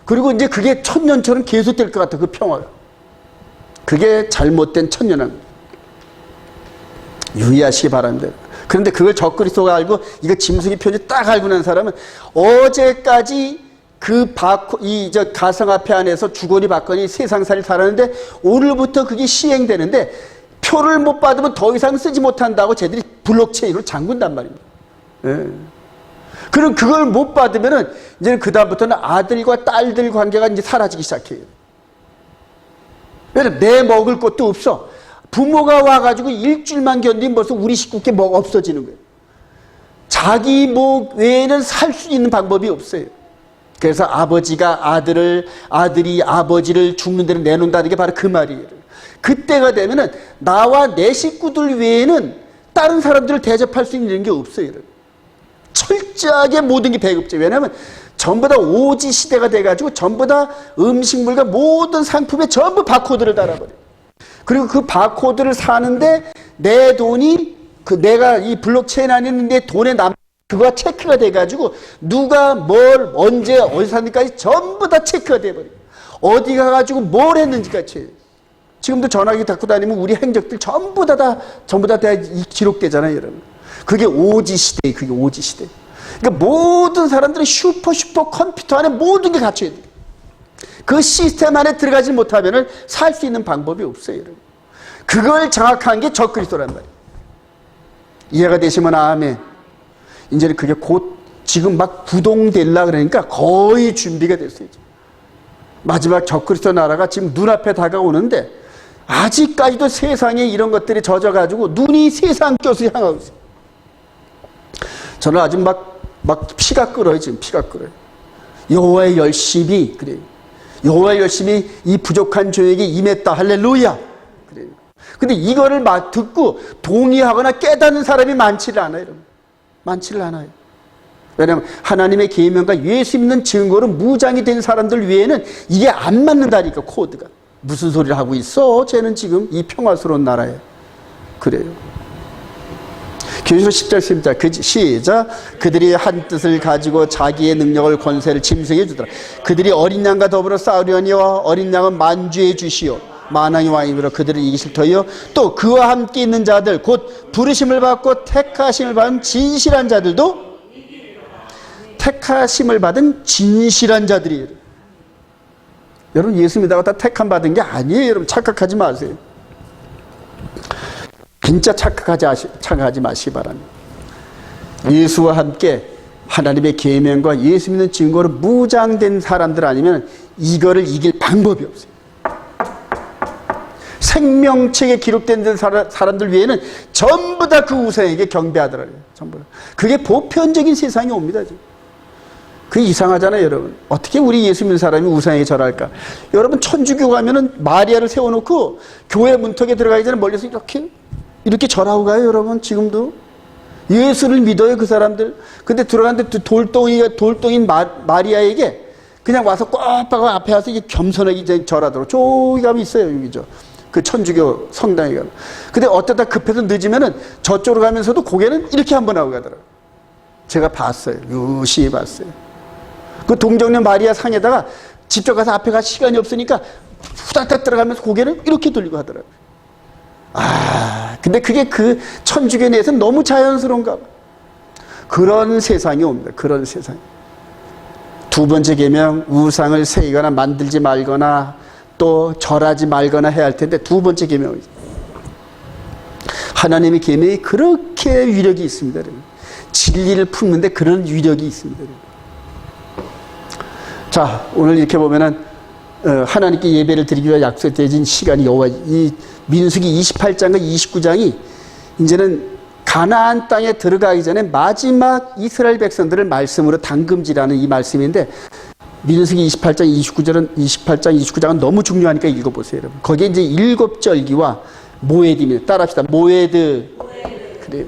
그리고 이제 그게 천년처럼 계속될 것 같아, 그 평화가. 그게 잘못된 천년왕. 유의하시기 바랍니다. 그런데 그걸 적그리스도가 알고 이거 짐승의 표현이 딱 알고 난 사람은 어제까지 그 가상화폐 안에서 주거니 받거니 세상살이 살았는데 오늘부터 그게 시행되는데 표를 못 받으면 더 이상 쓰지 못한다고 쟤들이 블록체인으로 잠근단 말입니다. 예. 그럼 그걸 못 받으면은 이제 그다음부터는 아들과 딸들 관계가 이제 사라지기 시작해요. 왜냐면 내 먹을 것도 없어. 부모가 와가지고 일주일만 견디면 벌써 우리 식구께 뭐가 없어지는 거예요. 자기 목 외에는 살 수 있는 방법이 없어요. 그래서 아버지가 아들이 아버지를 죽는 대로 내놓는다는 게 바로 그 말이에요. 그때가 되면은 나와 내 식구들 외에는 다른 사람들을 대접할 수 있는 게 없어요. 철저하게 모든 게 배급제. 왜냐하면 전부 다 오지 시대가 돼가지고 전부 다 음식물과 모든 상품에 전부 바코드를 달아버려요. 그리고 그 바코드를 사는데 내 돈이 내가 이 블록체인 안에 있는 내 돈에 그거가 체크가 돼가지고 누가 뭘 언제 어디서 샀는지까지 전부 다 체크가 돼버려요. 어디 가가지고 뭘 했는지까지. 지금도 전화기 갖고 다니면 우리 행적들 전부 다 기록되잖아요, 여러분. 그게 오지 시대, 그게 오지 시대. 그러니까 모든 사람들이 슈퍼 컴퓨터 안에 모든 게 갇혀야 돼요. 그 시스템 안에 들어가지 못하면 살 수 있는 방법이 없어요, 여러분. 그걸 장악한 게 적그리스도란 말이에요. 이해가 되시면 아멘. 이제는 그게 곧 지금 막 부동되려 그러니까 거의 준비가 됐어요. 마지막 적그리스도 나라가 지금 눈앞에 다가오는데 아직까지도 세상에 이런 것들이 젖어가지고 눈이 세상 껴서 향하고 있어요. 저는 아직 막 피가 끓어요. 지금 피가 끓어요. 여호와의 열심이 그래요. 여호와의 열심이 이 부족한 종에게 임했다. 할렐루야. 그래요. 근데 이거를 막 듣고 동의하거나 깨닫는 사람이 많지를 않아요. 여러분. 많지를 않아요. 왜냐하면 하나님의 계명과 예수 믿는 증거로 무장이 된 사람들 외에는 이게 안 맞는다니까, 코드가. 무슨 소리를 하고 있어? 쟤는 지금 이 평화스러운 나라에. 그래요. 교시로 10절 시작. 그들이 한 뜻을 가지고 자기의 능력을 권세를 짐승해 주더라. 그들이 어린 양과 더불어 싸우려니와 어린 양은 만주해 주시오. 만왕의 왕이므로 그들을 이기실 터이요. 또 그와 함께 있는 자들 곧 부르심을 받고 택하심을 받은 진실한 자들도 택하심을 받은 진실한 자들이에요. 여러분 예수 믿다가 다 택함 받은 게 아니에요. 여러분 착각하지 마세요. 진짜 착각하지 마시기 바랍니다. 예수와 함께 하나님의 계명과 예수 믿는 증거로 무장된 사람들 아니면 이거를 이길 방법이 없어요. 생명책에 기록된 사람들 외에는 전부 다 그 우상에게 경배하더라고요. 전부 다. 그게 보편적인 세상이 옵니다. 지금. 그게 이상하잖아요, 여러분. 어떻게 우리 예수 믿는 사람이 우상에게 절할까? 여러분 천주교 가면은 마리아를 세워놓고 교회 문턱에 들어가기 전에 멀리서 이렇게 절하고 가요, 여러분. 지금도 예수를 믿어요, 그 사람들. 근데 들어갔는데 돌덩인 마리아에게 그냥 와서 꽉 앞에 와서 이게 겸손하게 이제 절하도록 저기 가면 있어요. 여기죠. 그 천주교 성당에 가면. 근데 어쩌다 급해서 늦으면은 저쪽으로 가면서도 고개는 이렇게 한번 하고 가더라고요. 제가 봤어요. 유심히 봤어요. 그 동정녀 마리아 상에다가 직접 가서 앞에 갈 시간이 없으니까 후다닥 들어가면서 고개를 이렇게 돌리고 하더라고요. 근데 그게 그 천주교 내에서 너무 자연스러운가 봐. 그런 세상이 옵니다. 그런 세상. 두 번째 계명, 우상을 새기거나 만들지 말거나 또 절하지 말거나 해야 할 텐데, 두 번째 계명은 하나님의 계명이 그렇게 위력이 있습니다. 진리를 품는데 그런 위력이 있습니다. 자, 오늘 이렇게 보면은 하나님께 예배를 드리기 위해 약속되어진 시간이 여호와, 이 민수기 28장과 29장이 이제는 가나안 땅에 들어가기 전에 마지막 이스라엘 백성들을 말씀으로 담금질하는 이 말씀인데, 민수기 28장 29장은 너무 중요하니까 읽어보세요, 여러분. 거기에 이제 7절기와 모에드입니다. 따라합시다. 모에드. 그래요.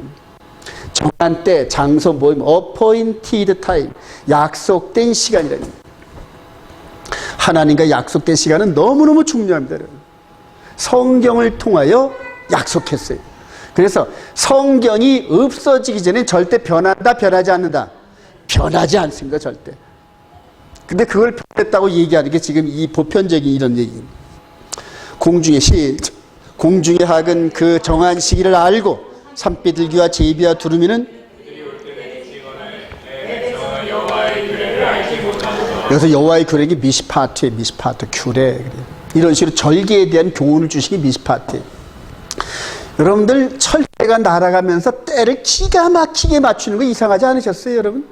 정한 때, 장소, 모임, appointed time. 약속된 시간이라는 거예요. 하나님과 약속된 시간은 너무너무 중요합니다, 여러분. 성경을 통하여 약속했어요. 그래서 성경이 없어지기 전에 절대 변한다, 변하지 않는다. 변하지 않습니다, 절대. 근데 그걸 변했다고 얘기하는 게 지금 이 보편적인 이런 얘기입니다. 공중의 학은 그 정한 시기를 알고 산비둘기와 제비와 두루미는 여기서 여호와의 규례가 미시파트에 미시파트 규례, 이런 식으로 절기에 대한 교훈을 주시기 미시파트. 여러분들 철새가 날아가면서 때를 기가 막히게 맞추는 거 이상하지 않으셨어요, 여러분?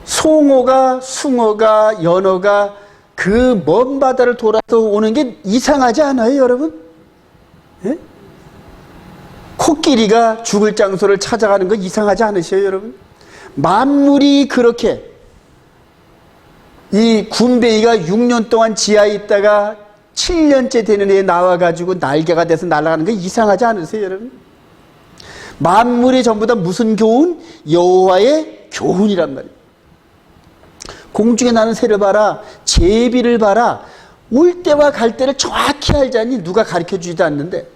송어가, 숭어가, 연어가 그 먼 바다를 돌아서 오는 게 이상하지 않아요, 여러분? 예? 코끼리가 죽을 장소를 찾아가는 거 이상하지 않으세요, 여러분? 만물이 그렇게, 이 군뱅이가 6년 동안 지하에 있다가 7년째 되는 애에 나와가지고 날개가 돼서 날아가는 거 이상하지 않으세요, 여러분? 만물이 전부 다 무슨 교훈? 여호와의 교훈이란 말이에요. 공중에 나는 새를 봐라, 제비를 봐라. 올 때와 갈 때를 정확히 알지 않니? 누가 가르쳐주지도 않는데.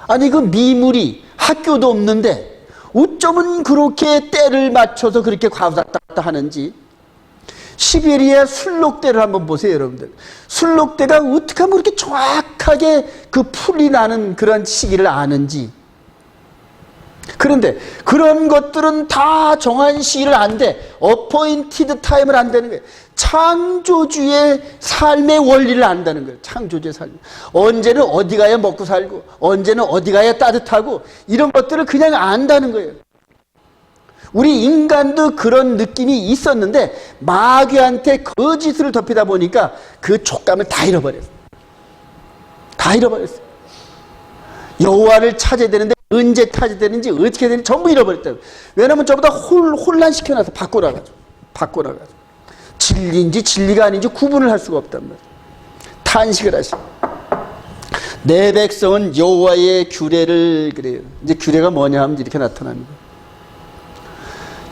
아니 그 미물이 학교도 없는데 어쩌면 그렇게 때를 맞춰서 그렇게 왔다 갔다 하는지. 시베리아 술록대를 한번 보세요, 여러분들. 술록대가 어떻게 하면 그렇게 정확하게 그 풀이 나는 그런 시기를 아는지. 그런데 그런 것들은 다 정한 시기를 안 돼. 어포인티드 타임을 안다는 거예요. 창조주의 삶의 원리를 안다는 거예요. 창조주의 삶. 언제는 어디 가야 먹고 살고, 언제는 어디 가야 따뜻하고, 이런 것들을 그냥 안다는 거예요. 우리 인간도 그런 느낌이 있었는데 마귀한테 거짓을 덮이다 보니까 그 촉감을 다 잃어버렸어요. 다 잃어버렸어요. 여호와를 찾아야 되는데 언제 찾아야 되는지 어떻게 되는지 전부 잃어버렸다고. 왜냐하면 저보다 혼란시켜놔서 바꿔놔가지고. 진리인지 진리가 아닌지 구분을 할 수가 없단 말이에요. 탄식을 하시고. 내 백성은 여호와의 규례를, 그래요. 이제 규례가 뭐냐 하면 이렇게 나타납니다.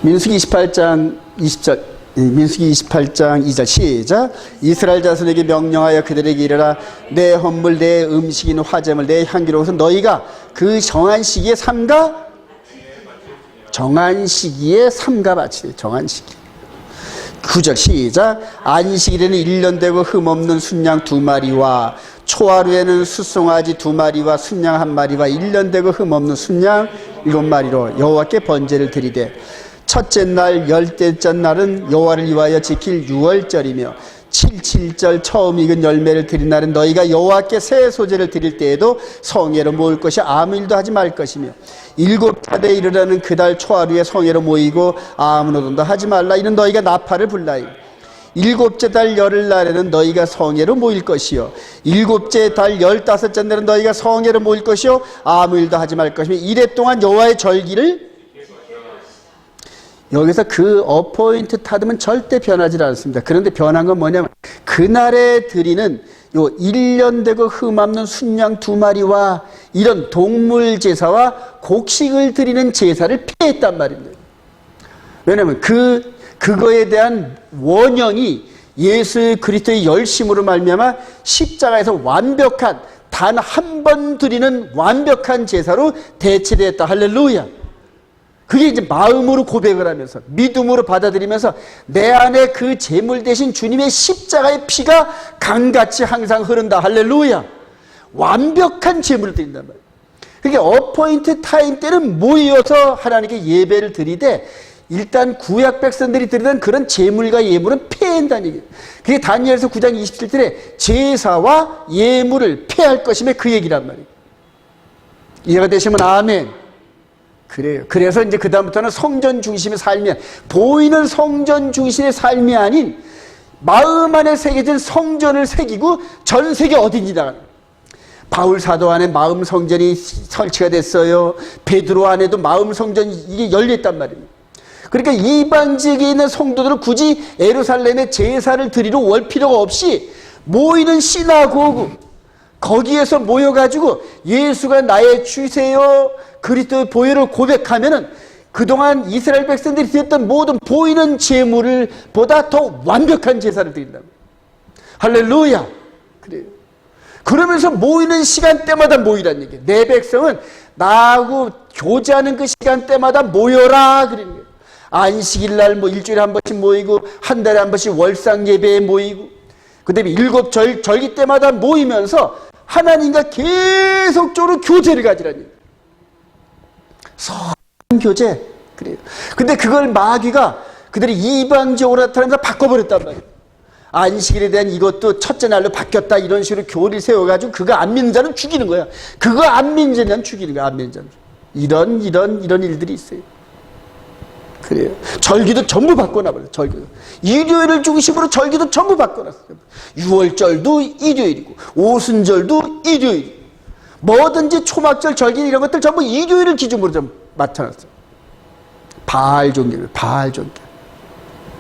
민수기 28장 20절, 민수기 28장 2절 시작. 이스라엘 자손에게 명령하여 그들에게 이르라. 내 헌물, 내 음식인 화제물, 내 향기로워서 너희가 그 정한 시기에 삼가, 정한 시기에 삼가 바치래. 정한 시기. 9절 시작. 안식일에는 1년 되고 흠없는 순양 2마리와 초하루에는 숫송아지 2마리와 순양 1마리와 1년 되고 흠없는 순양 7마리로 여호와께 번제를 드리되, 첫째 날 열대째 날은 여호와를 위하여 지킬 유월절이며 7.7절 처음 익은 열매를 드린 날은 너희가 여호와께 새 소제를 드릴 때에도 성회로 모일 것이 아무 일도 하지 말 것이며, 7달에 이르려는 그달 초하루에 성회로 모이고 아무 노동도 하지 말라. 이는 너희가 나팔을 불라이. 7째 달 열흘날에는 너희가 성회로 모일 것이요 7째 달 15째 날은 너희가 성회로 모일 것이요 아무 일도 하지 말 것이며, 이래 동안 여호와의 절기를, 여기서 그 어포인트 타임은 절대 변하지 않습니다. 그런데 변한 건 뭐냐면 그날에 드리는 요 1년 되고 흠없는 순양 2마리와 이런 동물 제사와 곡식을 드리는 제사를 피했단 말입니다. 왜냐하면 그거에 대한 원형이 예수 그리스도의 열심으로 말미암아 십자가에서 완벽한 단 한 번 드리는 완벽한 제사로 대체되었다. 할렐루야. 그게 이제 마음으로 고백을 하면서 믿음으로 받아들이면서 내 안에 그 제물 대신 주님의 십자가의 피가 강같이 항상 흐른다. 할렐루야. 완벽한 제물을 드린단 말이에요. 그러니까 어포인트 타임 때는 모여서 하나님께 예배를 드리되 일단 구약 백성들이 드리던 그런 제물과 예물은 폐한다는 얘기예요. 그게 다니엘서 9장 27절에 제사와 예물을 폐할 것이며 그 얘기란 말이에요. 이해가 되시면 아멘. 그래요. 그래서 이제 그다음부터는 성전 중심의 삶이 보이는 성전 중심의 삶이 아닌 마음 안에 새겨진 성전을 새기고 전 세계 어딘지 나가는 거예요. 바울 사도 안에 마음 성전이 설치가 됐어요. 베드로 안에도 마음 성전이 이게 열렸단 말입니다. 그러니까 이방 지역에 있는 성도들은 굳이 예루살렘에 제사를 드리러 올 필요가 없이 모이는 시나고그 거기에서 모여가지고 예수가 나의 주세요 그리스도의 보혈을 고백하면은 그동안 이스라엘 백성들이 드렸던 모든 보이는 제물을 보다 더 완벽한 제사를 드린다고. 할렐루야. 그래요. 그러면서 모이는 시간대마다 모이라는 얘기예요. 내 백성은 나하고 교제하는 그 시간대마다 모여라 그러는 거예요. 안식일 날 뭐 일주일에 한 번씩 모이고 한 달에 한 번씩 월상 예배에 모이고 그다음에 일곱 절기 때마다 모이면서 하나님과 계속적으로 교제를 가지라는 얘기예요. 선한 교제. 그래요. 근데 그걸 마귀가 그들이 이방적으로 나타나면서 바꿔버렸단 말이에요. 안식일에 대한 이것도 첫째 날로 바뀌었다 이런 식으로 교리를 세워가지고 그거 안 믿는 자는 죽이는 거야. 그거 안 믿는 자는 죽이는 거야. 안 믿는 자는. 이런 일들이 있어요. 그래요. 절기도 전부 바꿔놔버려요. 절기도. 일요일을 중심으로 절기도 전부 바꿔놨어요. 6월절도 일요일이고 오순절도 일요일. 뭐든지 초막절, 절기 이런 것들 전부 일요일을 기준으로 좀 맞춰놨어요. 바알 종교.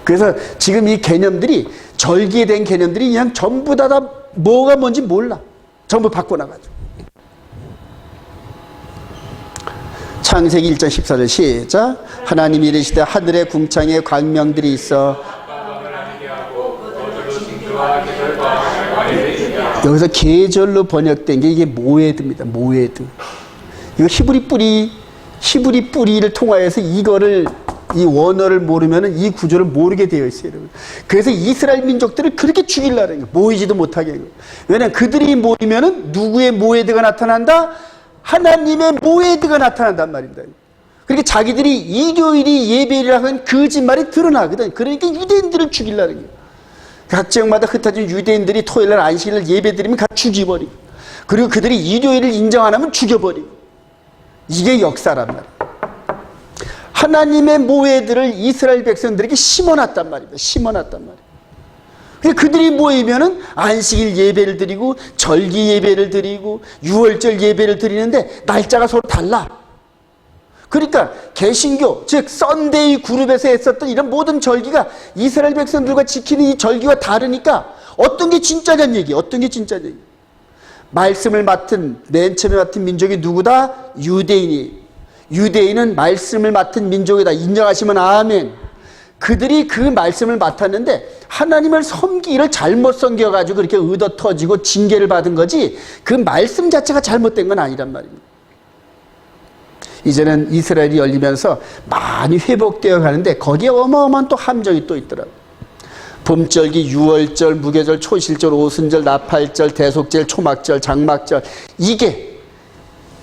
그래서 지금 이 개념들이 절기에 대한 개념들이 그냥 전부 다 뭐가 뭔지 몰라. 전부 바꿔놔가지고. 창세기 1장 14절 시작. 하나님이 이르시되 하늘의 궁창에 광명들이 있어. 여기서 계절로 번역된 게 이게 모에드입니다. 모에드. 이거 히브리 뿌리를 통하여서 이거를 이 원어를 모르면 이 구조를 모르게 되어 있어요. 여러분. 그래서 이스라엘 민족들을 그렇게 죽이려는 거예요. 모이지도 못하게. 왜냐하면 그들이 모이면 누구의 모에드가 나타난다? 하나님의 모에드가 나타난단 말입니다. 그러니까 자기들이 일요일이 예배라고 하는 거짓말이 드러나거든. 그러니까 유대인들을 죽이려는 거예요. 각 지역마다 흩어진 유대인들이 토요일날 안식일을 예배드리면 다 죽여버리고 그리고 그들이 일요일을 인정 안 하면 죽여버리고 이게 역사란 말이에요. 하나님의 모에들을 이스라엘 백성들에게 심어놨단 말입니다. 심어놨단 말이에요. 그들이 모이면은 안식일 예배를 드리고 절기 예배를 드리고 6월절 예배를 드리는데 날짜가 서로 달라. 그러니까 개신교 즉 썬데이 그룹에서 했었던 이런 모든 절기가 이스라엘 백성들과 지키는 이 절기와 다르니까 어떤 게 진짜냐는 얘기. 어떤 게 진짜냐는 얘기. 말씀을 맡은 맨 처음에 맡은 민족이 누구다? 유대인이. 유대인은 말씀을 맡은 민족이다. 인정하시면 아멘. 그들이 그 말씀을 맡았는데 하나님을 섬기기를 잘못 섬겨가지고 그렇게 의도 터지고 징계를 받은 거지 그 말씀 자체가 잘못된 건 아니란 말입니다. 이제는 이스라엘이 열리면서 많이 회복되어 가는데 거기에 어마어마한 또 함정이 또 있더라고요. 봄절기, 유월절, 무교절, 초실절, 오순절, 나팔절, 대속절, 초막절, 장막절 이게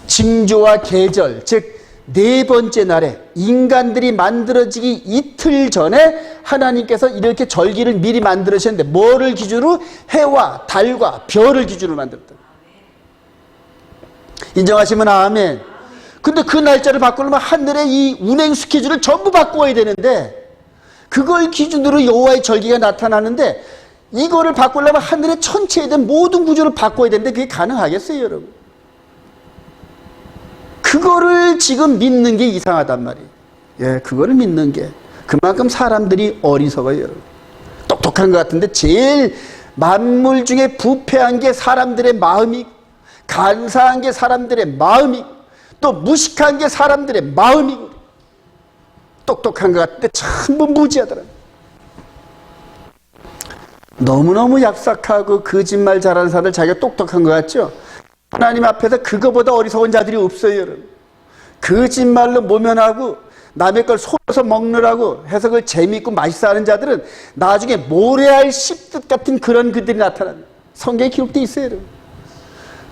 징조와 계절 즉 네 번째 날에 인간들이 만들어지기 이틀 전에 하나님께서 이렇게 절기를 미리 만들으셨는데 뭐를 기준으로? 해와 달과 별을 기준으로 만들었다. 인정하시면 아멘. 근데 그 날짜를 바꾸려면 하늘의 이 운행 스케줄을 전부 바꿔야 되는데 그걸 기준으로 여호와의 절기가 나타나는데 이거를 바꾸려면 하늘의 천체에 대한 모든 구조를 바꿔야 되는데 그게 가능하겠어요, 여러분? 그거를 지금 믿는 게 이상하단 말이에요. 예, 그거를 믿는 게. 그만큼 사람들이 어리석어요, 여러분. 똑똑한 것 같은데 제일 만물 중에 부패한 게 사람들의 마음이고, 간사한 게 사람들의 마음이고, 또 무식한 게 사람들의 마음이고, 똑똑한 것 같은데 전부 무지하더라. 너무너무 얍삭하고 거짓말 잘하는 사람들 자기가 똑똑한 것 같죠? 하나님 앞에서 그거보다 어리석은 자들이 없어요, 여러분. 거짓말로 모면하고 남의 걸 속여서 먹느라고 해석을 재미있고 맛있어 하는 자들은 나중에 모래알 씹듯 같은 그런 그들이 나타납니다. 성경에 기록되어 있어요, 여러분.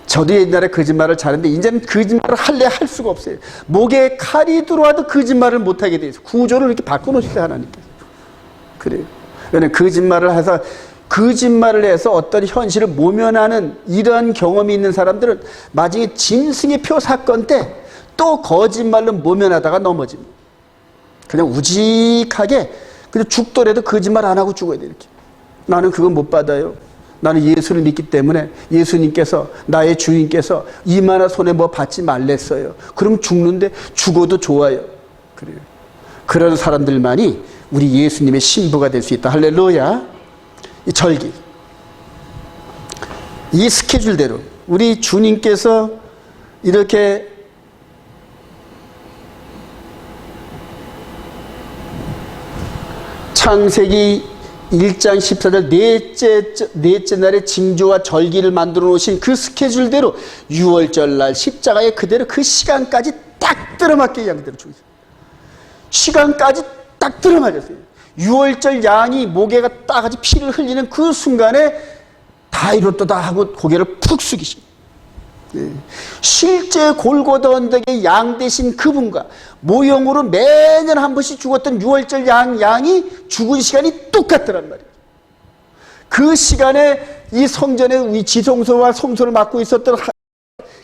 저도 옛날에 거짓말을 잘했는데 이제는 거짓말을 할래 할 수가 없어요. 목에 칼이 들어와도 거짓말을 못하게 돼 있어요. 구조를 이렇게 바꿔놓으시죠, 하나님께서. 그래요. 왜냐하면 거짓말을 해서 어떤 현실을 모면하는 이런 경험이 있는 사람들은 나중에 짐승의 표 사건 때 또 거짓말로 모면하다가 넘어집니다. 그냥 우직하게 그냥 죽더라도 거짓말 안 하고 죽어야 돼. 이렇게. 나는 그건 못 받아요. 나는 예수를 믿기 때문에 예수님께서 나의 주인께서 이마나 손에 뭐 받지 말랬어요. 그럼 죽는데 죽어도 좋아요. 그래요. 그런 사람들만이 우리 예수님의 신부가 될 수 있다. 할렐루야. 이 절기, 이 스케줄대로 우리 주님께서 이렇게 창세기 1장 14절 넷째 날에 징조와 절기를 만들어 놓으신 그 스케줄대로 6월절 날 십자가에 그대로 그 시간까지 딱 들어맞게 양대로 죽였어요. 시간까지 딱 들어맞았어요. 6월절 양이 목에가 따가지 피를 흘리는 그 순간에 다 이뤘다 하고 고개를 푹 숙이십니다. 네. 실제 골고다 언덕의 양 대신 그분과 모형으로 매년 한 번씩 죽었던 6월절 양이 죽은 시간이 똑같더란 말이에요. 그 시간에 이 성전의 이 지성소와 성소를 맡고 있었던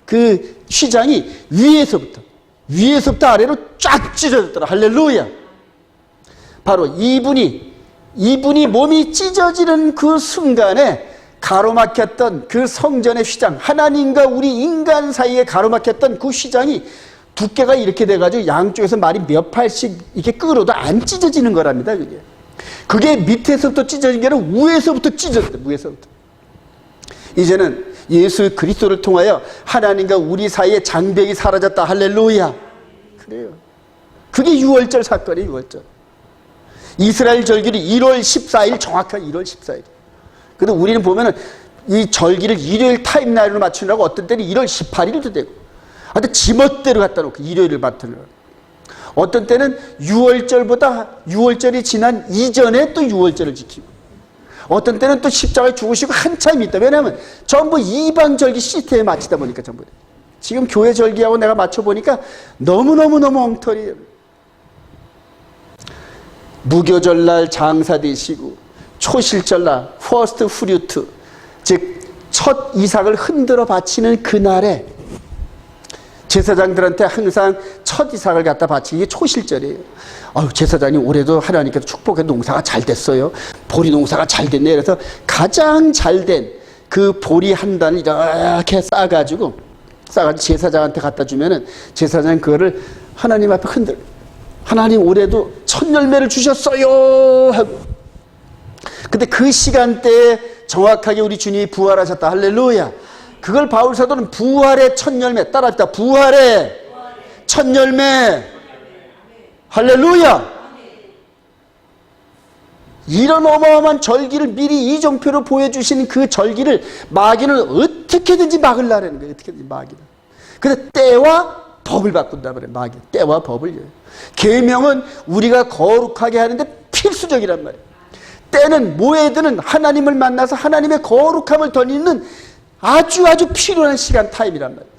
그 휘장이 위에서부터 아래로 쫙 찢어졌더라. 할렐루야. 바로 이분이 몸이 찢어지는 그 순간에 가로막혔던 그 성전의 휘장, 하나님과 우리 인간 사이에 가로막혔던 그 휘장이 두께가 이렇게 돼가지고 양쪽에서 말이 몇 팔씩 이렇게 끌어도 안 찢어지는 거랍니다. 그게 밑에서부터 찢어진 게 아니라 위에서부터 찢어졌다. 위에서부터. 이제는 예수 그리스도를 통하여 하나님과 우리 사이에 장벽이 사라졌다. 할렐루야. 그래요. 그게 6월절 사건이에요. 6월절. 이스라엘 절기를 1월 14일 정확하게 1월 14일. 근데 우리는 보면은 이 절기를 일요일 타임라인으로 맞추느라고 어떤 때는 1월 18일도 되고, 하여튼 지멋대로 갖다 놓고 일요일을 맞추느라고. 어떤 때는 6월절이 지난 이전에 또 6월절을 지키고, 어떤 때는 또 십자가에 죽으시고 한참 있다. 왜냐하면 전부 이방 절기 시스템에 맞추다 보니까 전부. 지금 교회 절기하고 내가 맞춰보니까 너무 엉터리예요. 무교절날 장사 되시고, 초실절날 퍼스트 프루트, 즉 첫 이삭을 흔들어 바치는 그날에 제사장들한테 항상 첫 이삭을 갖다 바치는 게 초실절이에요. 제사장님 올해도 하나님께서 축복해 농사가 잘 됐어요. 보리 농사가 잘 됐네. 그래서 가장 잘된 그 보리 한 단을 이렇게 싸가지고 제사장한테 갖다 주면은 제사장이 그거를 하나님 앞에 흔들어. 하나님 올해도 첫 열매를 주셨어요 하고. 근데 그 시간대에 정확하게 우리 주님이 부활하셨다. 할렐루야. 그걸 바울 사도는 부활의 첫 열매, 따라합시다. 부활의 첫 열매. 할렐루야. 이런 어마어마한 절기를 미리 이정표로 보여주신 그 절기를 마귀는 어떻게든지 막으려는 거예요. 어떻게든지 마귀는. 근데 때와 법을 바꾼다 그래. 마귀. 때와 법을요. 계명은 우리가 거룩하게 하는데 필수적이란 말이에요. 때는 모에드는 하나님을 만나서 하나님의 거룩함을 드리는 아주 필요한 시간 타임이란 말이에요.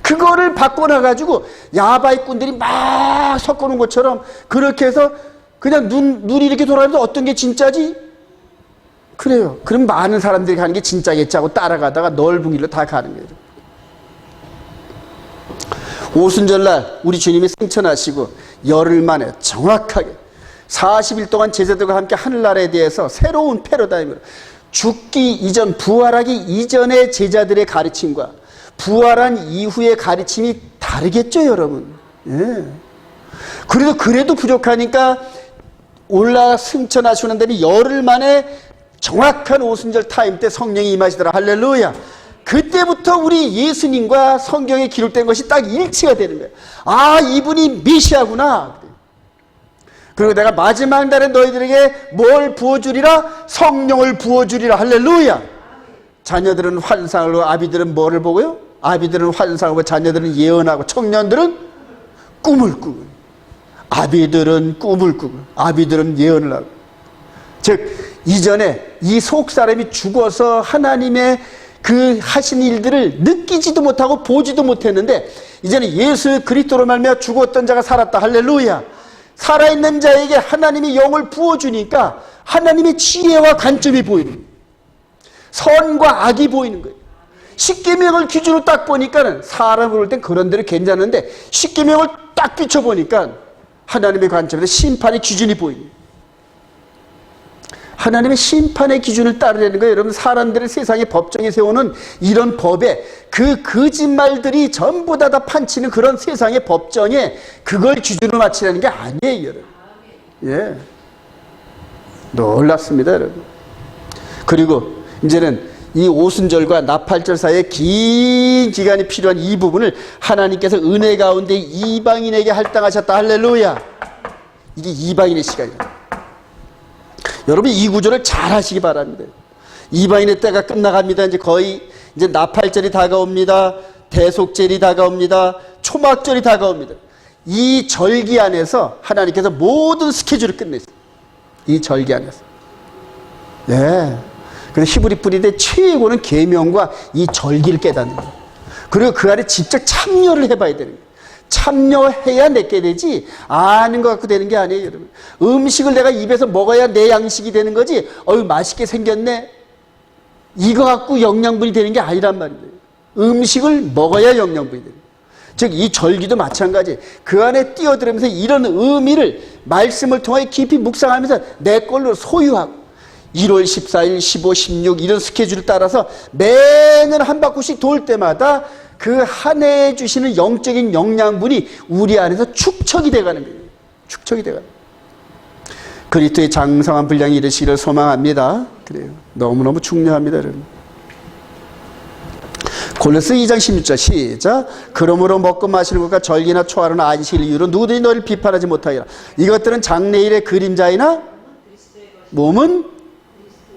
그거를 바꿔놔가지고 야바이꾼들이 막 섞어놓은 것처럼 그렇게 해서 그냥 눈이 이렇게 돌아가면서 어떤 게 진짜지? 그래요. 그럼 많은 사람들이 가는 게 진짜겠지 하고 따라가다가 넓은 길로 다 가는 거예요. 오순절날 우리 주님이 승천하시고 열흘 만에 정확하게 40일 동안 제자들과 함께 하늘나라에 대해서 새로운 패러다임으로 죽기 이전, 부활하기 이전의 제자들의 가르침과 부활한 이후의 가르침이 다르겠죠, 여러분. 예. 그래도 부족하니까 올라 승천하시는 데는 열흘 만에 정확한 오순절 타임 때 성령이 임하시더라. 할렐루야. 그때부터 우리 예수님과 성경에 기록된 것이 딱 일치가 되는 거예요. 이분이 메시아구나. 그리고 내가 마지막 날에 너희들에게 뭘 부어주리라? 성령을 부어주리라. 할렐루야. 자녀들은 환상을, 아비들은 뭐를 보고요? 아비들은 환상하고 자녀들은 예언하고 청년들은 꿈을 꾸고, 아비들은 꿈을 꾸고 아비들은 예언을 하고. 즉 이전에 이 속 사람이 죽어서 하나님의 그 하신 일들을 느끼지도 못하고 보지도 못했는데, 이제는 예수 그리스도로 말미암아 죽었던 자가 살았다. 할렐루야. 살아있는 자에게 하나님이 영을 부어주니까 하나님의 지혜와 관점이 보이는 거예요. 선과 악이 보이는 거예요. 십계명을 기준으로 딱 보니까는 사람을 볼 땐 그런 대로 괜찮은데, 십계명을 딱 비춰보니까 하나님의 관점에서 심판의 기준이 보입니다. 하나님의 심판의 기준을 따르려는 거예요. 여러분, 사람들을 세상의 법정에 세우는 이런 법에 그 거짓말들이 전부 다 판치는 그런 세상의 법정에 그걸 기준으로 맞추려는 게 아니에요, 여러분. 예. 놀랍습니다, 여러분. 그리고 이제는 이 오순절과 나팔절 사이에 긴 기간이 필요한 이 부분을 하나님께서 은혜 가운데 이방인에게 할당하셨다. 할렐루야. 이게 이방인의 시간이에요. 여러분, 이 구조를 잘 하시기 바랍니다. 이방인의 때가 끝나갑니다. 이제 거의 이제 나팔절이 다가옵니다. 대속절이 다가옵니다. 초막절이 다가옵니다. 이 절기 안에서 하나님께서 모든 스케줄을 끝내세요. 이 절기 안에서. 네. 그래서 히브리 뿌리대 최고는 계명과 이 절기를 깨닫는 거예요. 그리고 그 안에 직접 참여를 해봐야 되는 거예요. 참여해야 내게 되지 아는 것 갖고 되는 게 아니에요, 여러분. 음식을 내가 입에서 먹어야 내 양식이 되는 거지, 어휴 맛있게 생겼네, 이거 갖고 영양분이 되는 게 아니란 말이에요. 음식을 먹어야 영양분이 되는 거예요. 즉 이 절기도 마찬가지. 그 안에 뛰어들으면서 이런 의미를 말씀을 통해 깊이 묵상하면서 내 걸로 소유하고, 1월 14일, 15, 16 이런 스케줄을 따라서 매년 한 바퀴씩 돌 때마다 그 한 해에 주시는 영적인 영양분이 우리 안에서 축적이 돼가는 거예요. 축적이 돼가는 거예요. 그리스도의 장성한 분량이 이르시기를 소망합니다. 그래요. 너무너무 중요합니다, 여러분. 골로새 2장 16절 시작. 그러므로 먹고 마시는 것과 절기나 초하루나 안식일 이유로 누구든지 너희를 비판하지 못하리라. 이것들은 장래일의 그림자이나 몸은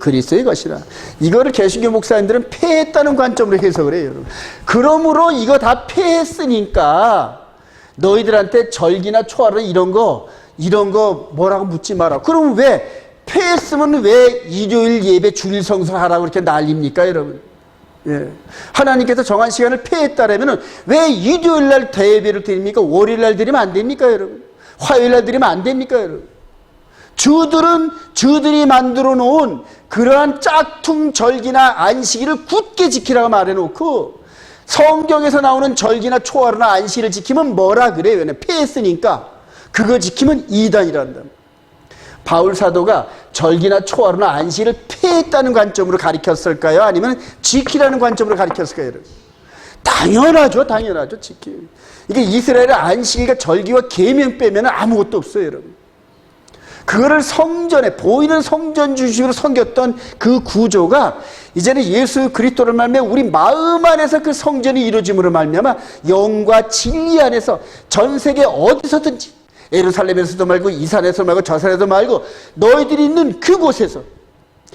그리스도의 것이라. 이거를 개신교 목사님들은 폐했다는 관점으로 해석을 해요, 여러분. 그러므로 이거 다 폐했으니까 너희들한테 절기나 초하루 이런 거 뭐라고 묻지 마라. 그럼 왜 폐했으면 왜 일요일 예배 주일 성수하라고 이렇게 난립니까, 여러분? 예. 하나님께서 정한 시간을 폐했다라면 왜 일요일 날 대예배를 드립니까? 월요일 날 드리면 안 됩니까, 여러분? 화요일 날 드리면 안 됩니까, 여러분? 주들이 만들어 놓은 그러한 짝퉁 절기나 안식일을 굳게 지키라고 말해놓고, 성경에서 나오는 절기나 초하루나 안식일을 지키면 뭐라 그래요? 왜냐면 폐했으니까. 그거 지키면 이단이란다. 바울 사도가 절기나 초하루나 안식일을 폐했다는 관점으로 가르쳤을까요? 아니면 지키라는 관점으로 가르쳤을까요? 당연하죠. 지키. 이게 이스라엘의 안식일과 절기와 계명 빼면 아무것도 없어요, 여러분. 그거를 성전에, 보이는 성전 중심으로 섬겼던 그 구조가 이제는 예수 그리스도를 말미암아 우리 마음 안에서 그 성전이 이루어짐으로 말미암아 영과 진리 안에서 전 세계 어디서든지, 예루살렘에서도 말고 이 산에서 말고 저 산에서 말고 너희들이 있는 그곳에서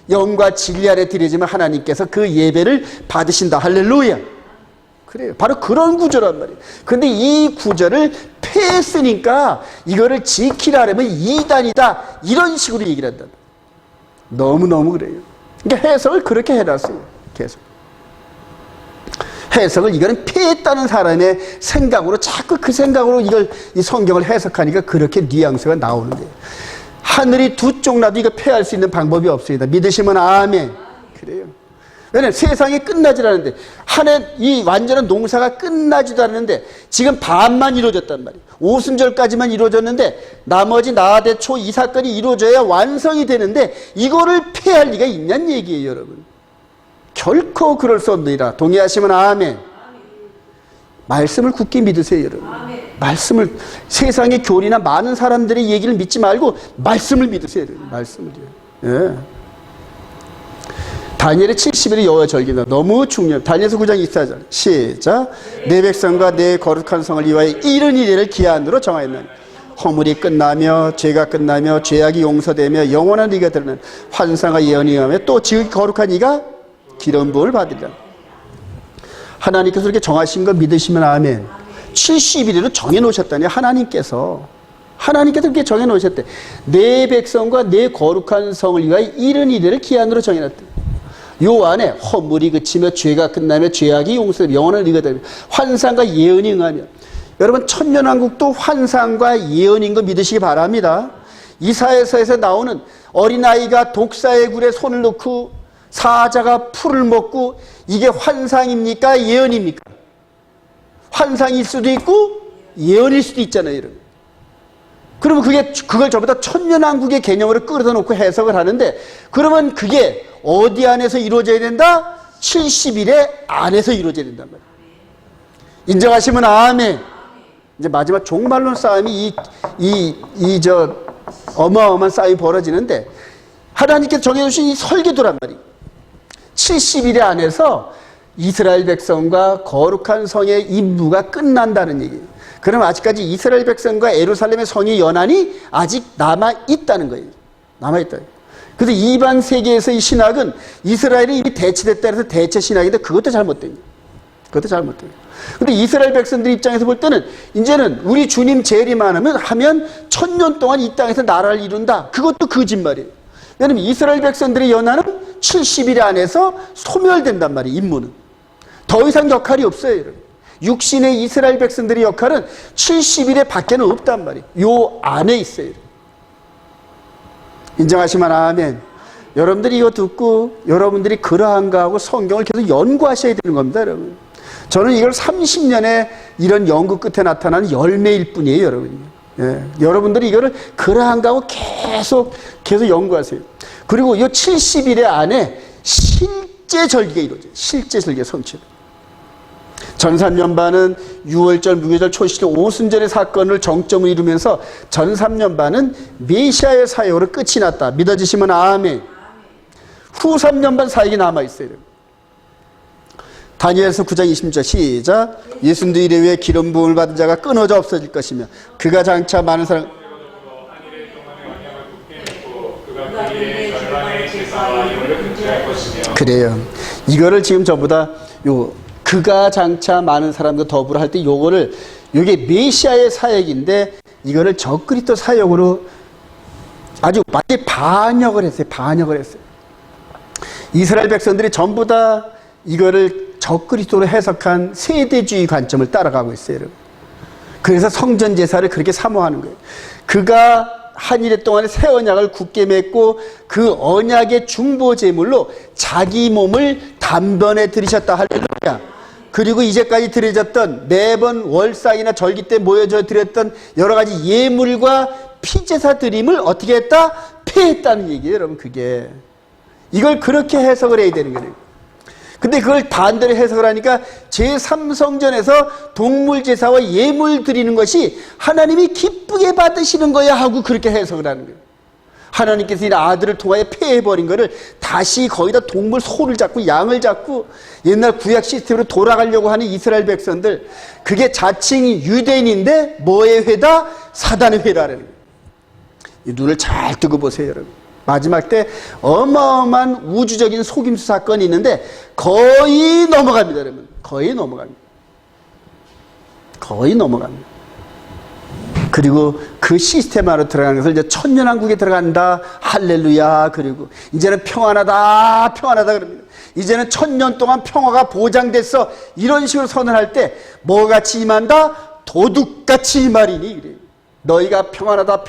영과 진리 안에 드려지면 하나님께서 그 예배를 받으신다. 할렐루야. 그래요. 바로 그런 구조란 말이에요. 근데 이 구조를 폐했으니까 이거를 지키라면 이단이다, 이런 식으로 얘기를 한다. 너무너무 그래요. 그러니까 해석을 그렇게 해놨어요. 계속 해석을, 이거는 폐했다는 사람의 생각으로, 자꾸 그 생각으로 이 성경을 해석하니까 그렇게 뉘앙스가 나오는 거예요. 하늘이 두 쪽 나도 이거 폐할 수 있는 방법이 없습니다. 믿으시면 아멘. 그래요. 왜냐면 세상이 끝나질 않는데, 이 완전한 농사가 끝나지도 않는데 지금 반만 이루어졌단 말이에요. 오순절까지만 이루어졌는데 나머지 나대초 이 사건이 이루어져야 완성이 되는데 이거를 폐할 리가 있냐는 얘기예요, 여러분. 결코 그럴 수 없느니라. 동의하시면 아멘. 말씀을 굳게 믿으세요, 여러분. 말씀을, 세상의 교리나 많은 사람들의 얘기를 믿지 말고 말씀을 믿으세요, 여러분. 말씀을요. 예. 다니엘의 70일의 여호와 절기다. 너무 중요해요. 다니엘서 9장 24절 시작. 내 백성과 내 거룩한 성을 위하여 이른 이래를 기한으로 정하였나니. 허물이 끝나며 죄가 끝나며 죄악이 용서되며 영원한 이가 드러나는 환상과 예언이 임하며 또 지극히 거룩한 이가 기름 부음을 받으리라. 하나님께서 이렇게 정하신 거 믿으시면 아멘. 70일을 정해놓으셨다니 하나님께서 그렇게 정해놓으셨대. 내 백성과 내 거룩한 성을 위하여 70일을 기한으로 정해놨대. 요 안에 허물이 그치며 죄가 끝나며 죄악이 용서되며 영원한 의가 되며 환상과 예언이 응하며. 여러분 천년왕국도 환상과 예언인 거 믿으시기 바랍니다. 이사야서에서 나오는 어린아이가 독사의 굴에 손을 넣고 사자가 풀을 먹고 이게 환상입니까? 예언입니까? 환상일 수도 있고 예언일 수도 있잖아요. 여러분. 그러면 그걸 전부 다 천년왕국의 개념으로 끌어다 놓고 해석을 하는데, 그러면 그게 어디 안에서 이루어져야 된다? 70일의 안에서 이루어져야 된단 말이에요. 인정하시면 아멘. 이제 마지막 종말론 싸움이 어마어마한 싸움이 벌어지는데, 하나님께서 정해주신 이 설계도란 말이에요. 70일의 안에서 이스라엘 백성과 거룩한 성의 임무가 끝난다는 얘기예요. 그럼 아직까지 이스라엘 백성과 예루살렘의 성의 연한이 아직 남아있다는 거예요. 남아있다. 그래서 이반 세계에서의 신학은 이스라엘이 이미 대체됐다 해서 대체 신학인데 그것도 잘못된 거예요. 그것도 잘못된 거예요. 근데 이스라엘 백성들 입장에서 볼 때는 이제는 우리 주님 재림하면 1000년 동안 이 땅에서 나라를 이룬다. 그것도 거짓말이에요. 왜냐하면 이스라엘 백성들의 연한은 70일 안에서 소멸된단 말이에요. 임무는. 더 이상 역할이 없어요. 여러분. 육신의 이스라엘 백성들의 역할은 70일에 밖에는 없단 말이에요. 요 안에 있어요. 인정하시면 아멘. 여러분들이 이거 듣고 여러분들이 그러한가 하고 성경을 계속 연구하셔야 되는 겁니다. 여러분. 저는 이걸 30년의 이런 연구 끝에 나타나는 열매일 뿐이에요. 여러분. 예. 여러분들이 이거를 그러한가 하고 계속 연구하세요. 그리고 이 70일의 안에 실제 절기가 이루어져요. 실제 절기가 성취돼요. 전삼년반은 6월절, 무교절, 초실, 오순절의 사건을 정점을 이루면서 전삼년반은 메시아의 사역으로 끝이 났다. 믿어지시면 아멘. 후 3년반 사역이 남아있어요. 다니엘서 9장 20절 시작. 예순두 일에 위해 기름 부음을 받은 자가 끊어져 없어질 것이며 그가 장차 많은 사람 그래요. 이거를 지금 전부 다 그가 장차 많은 사람과 더불어 할 때 요게 메시아의 사역인데 이거를 적그리스도 사역으로 아주 많이 반역을 했어요. 이스라엘 백성들이 전부 다 이거를 적그리스도로 해석한 세대주의 관점을 따라가고 있어요. 여러분. 그래서 성전 제사를 그렇게 사모하는 거예요. 그가 한 일해 동안에 새 언약을 굳게 맺고 그 언약의 중보 제물로 자기 몸을 단번에 드리셨다. 할렐루야. 그리고 이제까지 드려졌던 매번 월삭이나 절기 때 모여져 드렸던 여러 가지 예물과 피제사 드림을 어떻게 했다? 폐했다는 얘기예요. 여러분 그게. 이걸 그렇게 해석을 해야 되는 거예요. 근데 그걸 반대로 해석을 하니까 제3성전에서 동물 제사와 예물 드리는 것이 하나님이 기쁘게 받으시는 거야 하고 그렇게 해석을 하는 거예요. 하나님께서 이 아들을 통하여 폐해버린 거를 다시 거기다 동물 소를 잡고 양을 잡고 옛날 구약 시스템으로 돌아가려고 하는 이스라엘 백성들, 그게 자칭 유대인인데 뭐의 회다? 사단의 회라는 거예요. 이 눈을 잘 뜨고 보세요. 여러분. 마지막 때 어마어마한 우주적인 속임수 사건이 있는데 거의 넘어갑니다. 여러분. 거의 넘어갑니다. 그리고 그 시스템 안으로 들어가는 것을 이제 천년왕국에 들어간다. 할렐루야. 그리고 이제는 평안하다 그럽니다. 이제는 1000년 동안 평화가 보장됐어. 이런 식으로 선언할 때 뭐가 같이 임한다? 도둑같이 임하리니. 그래요. 너희가 평안하다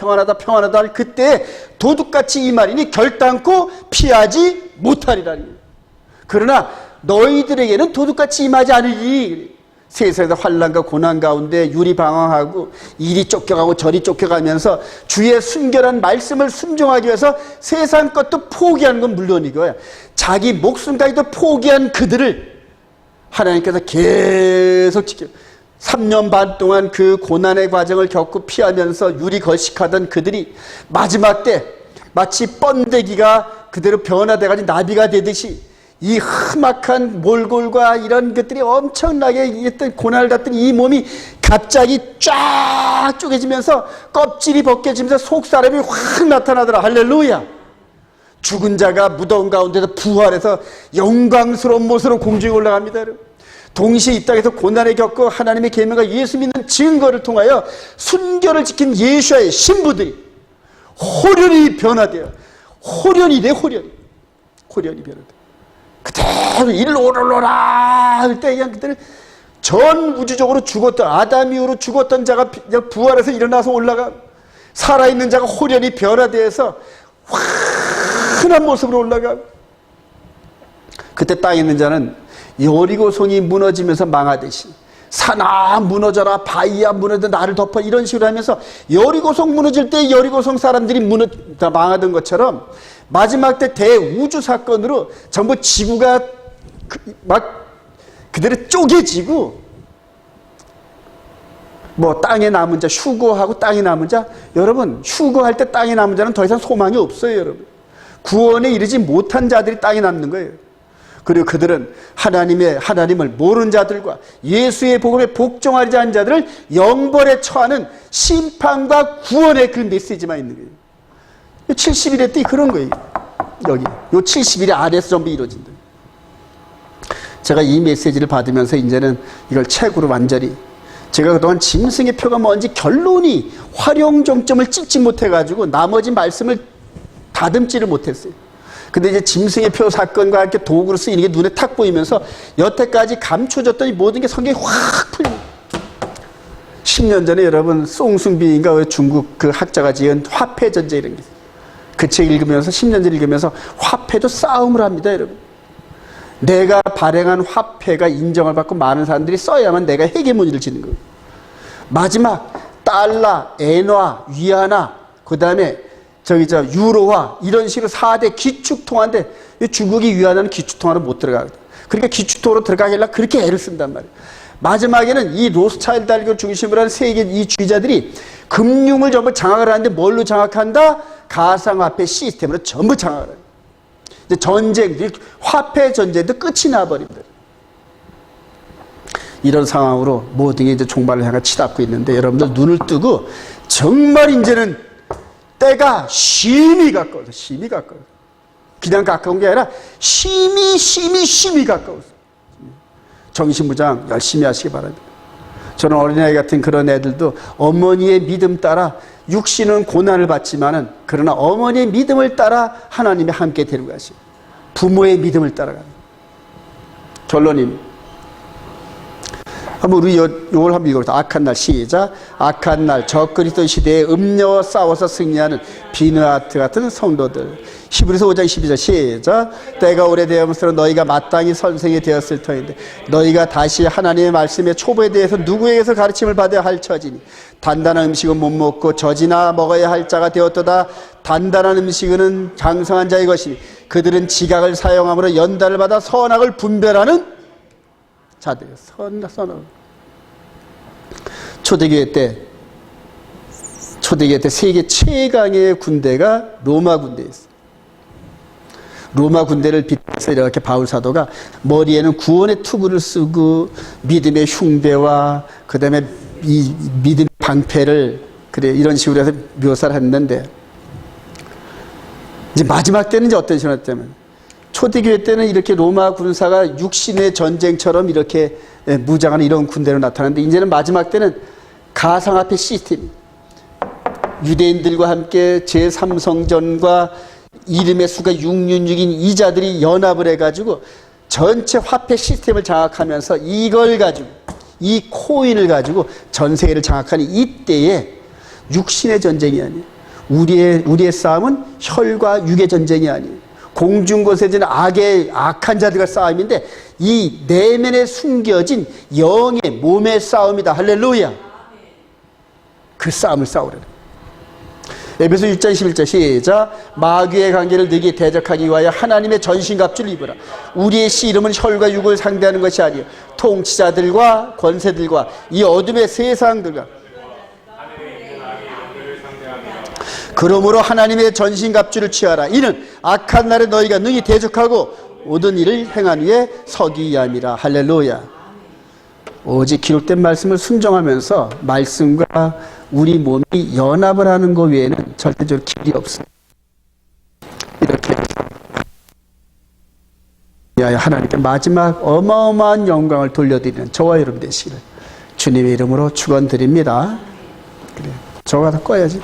할 그때 도둑같이 임하리니 결단코 피하지 못하리라니. 그러나 너희들에게는 도둑같이 임하지 않으리니. 세상에서 환난과 고난 가운데 유리방황하고 이리 쫓겨가고 저리 쫓겨가면서 주의 순결한 말씀을 순종하기 위해서 세상 것도 포기하는 건 물론이고요. 자기 목숨까지도 포기한 그들을 하나님께서 계속 지켜 3년 반 동안 그 고난의 과정을 겪고 피하면서 유리 걸식하던 그들이 마지막 때 마치 번데기가 그대로 변화돼가지고 나비가 되듯이 이 험악한 몰골과 이런 것들이 엄청나게 고난을 받던 이 몸이 갑자기 쫙 쪼개지면서 껍질이 벗겨지면서 속사람이 확 나타나더라. 할렐루야. 죽은 자가 무덤 가운데서 부활해서 영광스러운 모습으로 공중에 올라갑니다. 동시에 이 땅에서 고난을 겪고 하나님의 계명과 예수 믿는 증거를 통하여 순결을 지킨 예수와의 신부들이 호련히 변화되어 호련히 변화돼. 그대로 일로 오르노라 할 때 그냥 그때는 전 우주적으로 죽었던 아담 이후로 죽었던 자가 그냥 부활해서 일어나서 올라가 살아있는 자가 호련히 변화되어서 환한 모습으로 올라가. 그때 땅에 있는 자는 여리고성이 무너지면서 망하듯이 산아 무너져라 바위야 무너져 나를 덮어 이런 식으로 하면서 여리고성 무너질 때 여리고성 사람들이 망하던 것처럼 마지막 때 대우주 사건으로 전부 지구가 막 그대로 쪼개지고 뭐 땅에 남은 자 휴거하고 땅에 남은 자 여러분 휴거할 때 땅에 남은 자는 더 이상 소망이 없어요. 여러분 구원에 이르지 못한 자들이 땅에 남는 거예요. 그리고 그들은 하나님을 모르는 자들과 예수의 복음에 복종하지 않은 자들을 영벌에 처하는 심판과 구원의 그 메시지만 있는 거예요. 70일의 때 그런 거예요. 여기 요 70일의 아래에서 전부 이루어진다. 제가 이 메시지를 받으면서 이제는 이걸 책으로 완전히 제가 그동안 짐승의 표가 뭔지 결론이 활용 정점을 찍지 못해가지고 나머지 말씀을 다듬지를 못했어요. 근데 이제 짐승의 표 사건과 함께 도구로 쓰이는 게 눈에 탁 보이면서 여태까지 감춰졌더니 모든 게 성경이 확 풀립니다. 10년 전에 여러분 송승빈인가 중국 그 학자가 지은 화폐 전제 이런 게 있어요. 그 책 읽으면서 10년 전에 읽으면서 화폐도 싸움을 합니다. 여러분 내가 발행한 화폐가 인정을 받고 많은 사람들이 써야만 내가 헤게모니를 지는 거예요. 마지막 달러, 엔화, 위안화 그 다음에 유로화 이런 식으로 4대 기축통화인데 중국이 위안화는 기축통화로 못 들어가거든. 그러니까 기축통화로 들어가길래 그렇게 애를 쓴단 말이에요. 마지막에는 이 로스차일드 알고 중심으로 한 세계 이 주의자들이 금융을 전부 장악을 하는데 뭘로 장악한다? 가상화폐 시스템으로 전부 장악을 해요. 이제 전쟁, 화폐 전쟁도 끝이 나버립니다. 이런 상황으로 모든 게 이제 종말을 향해 치닫고 있는데 여러분들 눈을 뜨고 정말 이제는 때가 심히 가까워서 그냥 가까운 게 아니라 심히 가까워서 정신무장 열심히 하시기 바랍니다. 저는 어린아이 같은 그런 애들도 어머니의 믿음 따라 육신은 고난을 받지만은 그러나 어머니의 믿음을 따라 하나님이 함께 데려가시고 부모의 믿음을 따라갑니다. 결론입니다. 한번 우리 요걸 한번 읽어보자. 악한 날 시작. 악한 날 적그리스도 시대에 음녀와 싸워서 승리하는 비느하트 같은 성도들. 히브리서 5장 12절 시작. 때가 오래되었으므로 너희가 마땅히 선생이 되었을 터인데 너희가 다시 하나님의 말씀의 초보에 대해서 누구에게서 가르침을 받아야 할 처지니 단단한 음식은 못 먹고 젖이나 먹어야 할 자가 되었도다. 단단한 음식은 장성한 자의 것이니 그들은 지각을 사용함으로 연단을 받아 선악을 분별하는 자들. 선악. 초대교회 때 세계 최강의 군대가 로마 군대였어요. 로마 군대를 빗대서 이렇게 바울 사도가 머리에는 구원의 투구를 쓰고 믿음의 흉배와 그 다음에 이 믿음의 방패를 그래 이런 식으로 해서 묘사를 했는데 이제 마지막 때는 이제 어떤 식으로 초대교회 때는 이렇게 로마 군사가 육신의 전쟁처럼 이렇게 무장하는 이런 군대로 나타나는데 이제는 마지막 때는 가상화폐 시스템 유대인들과 함께 제3성전과 이름의 수가 666인 이 자들이 연합을 해가지고 전체 화폐 시스템을 장악하면서 이걸 가지고 이 코인을 가지고 전 세계를 장악하는 이때에 육신의 전쟁이 아니에요. 우리의 싸움은 혈과 육의 전쟁이 아니에요. 공중곳에 지는 악한 자들과 싸움인데 이 내면에 숨겨진 영의 몸의 싸움이다. 할렐루야. 그 싸움을 싸우려는 에베소 6장 11절 시작. 마귀의 관계를 너희에게 대적하기 위하여 하나님의 전신갑주를 입으라. 우리의 씨름은 혈과 육을 상대하는 것이 아니요 통치자들과 권세들과 이 어둠의 세상들과 그러므로 하나님의 전신갑주를 취하라. 이는 악한 날에 너희가 능히 대적하고 모든 일을 행한 후에 서기 위함이라. 할렐루야. 오직 기록된 말씀을 순종하면서 말씀과 우리 몸이 연합을 하는 것 외에는 절대적으로 길이 없어요. 이렇게 해서 하나님께 마지막 어마어마한 영광을 돌려드리는 저와 여러분 되시기를 주님의 이름으로 축원드립니다. 그래, 저가 다 꺼야지.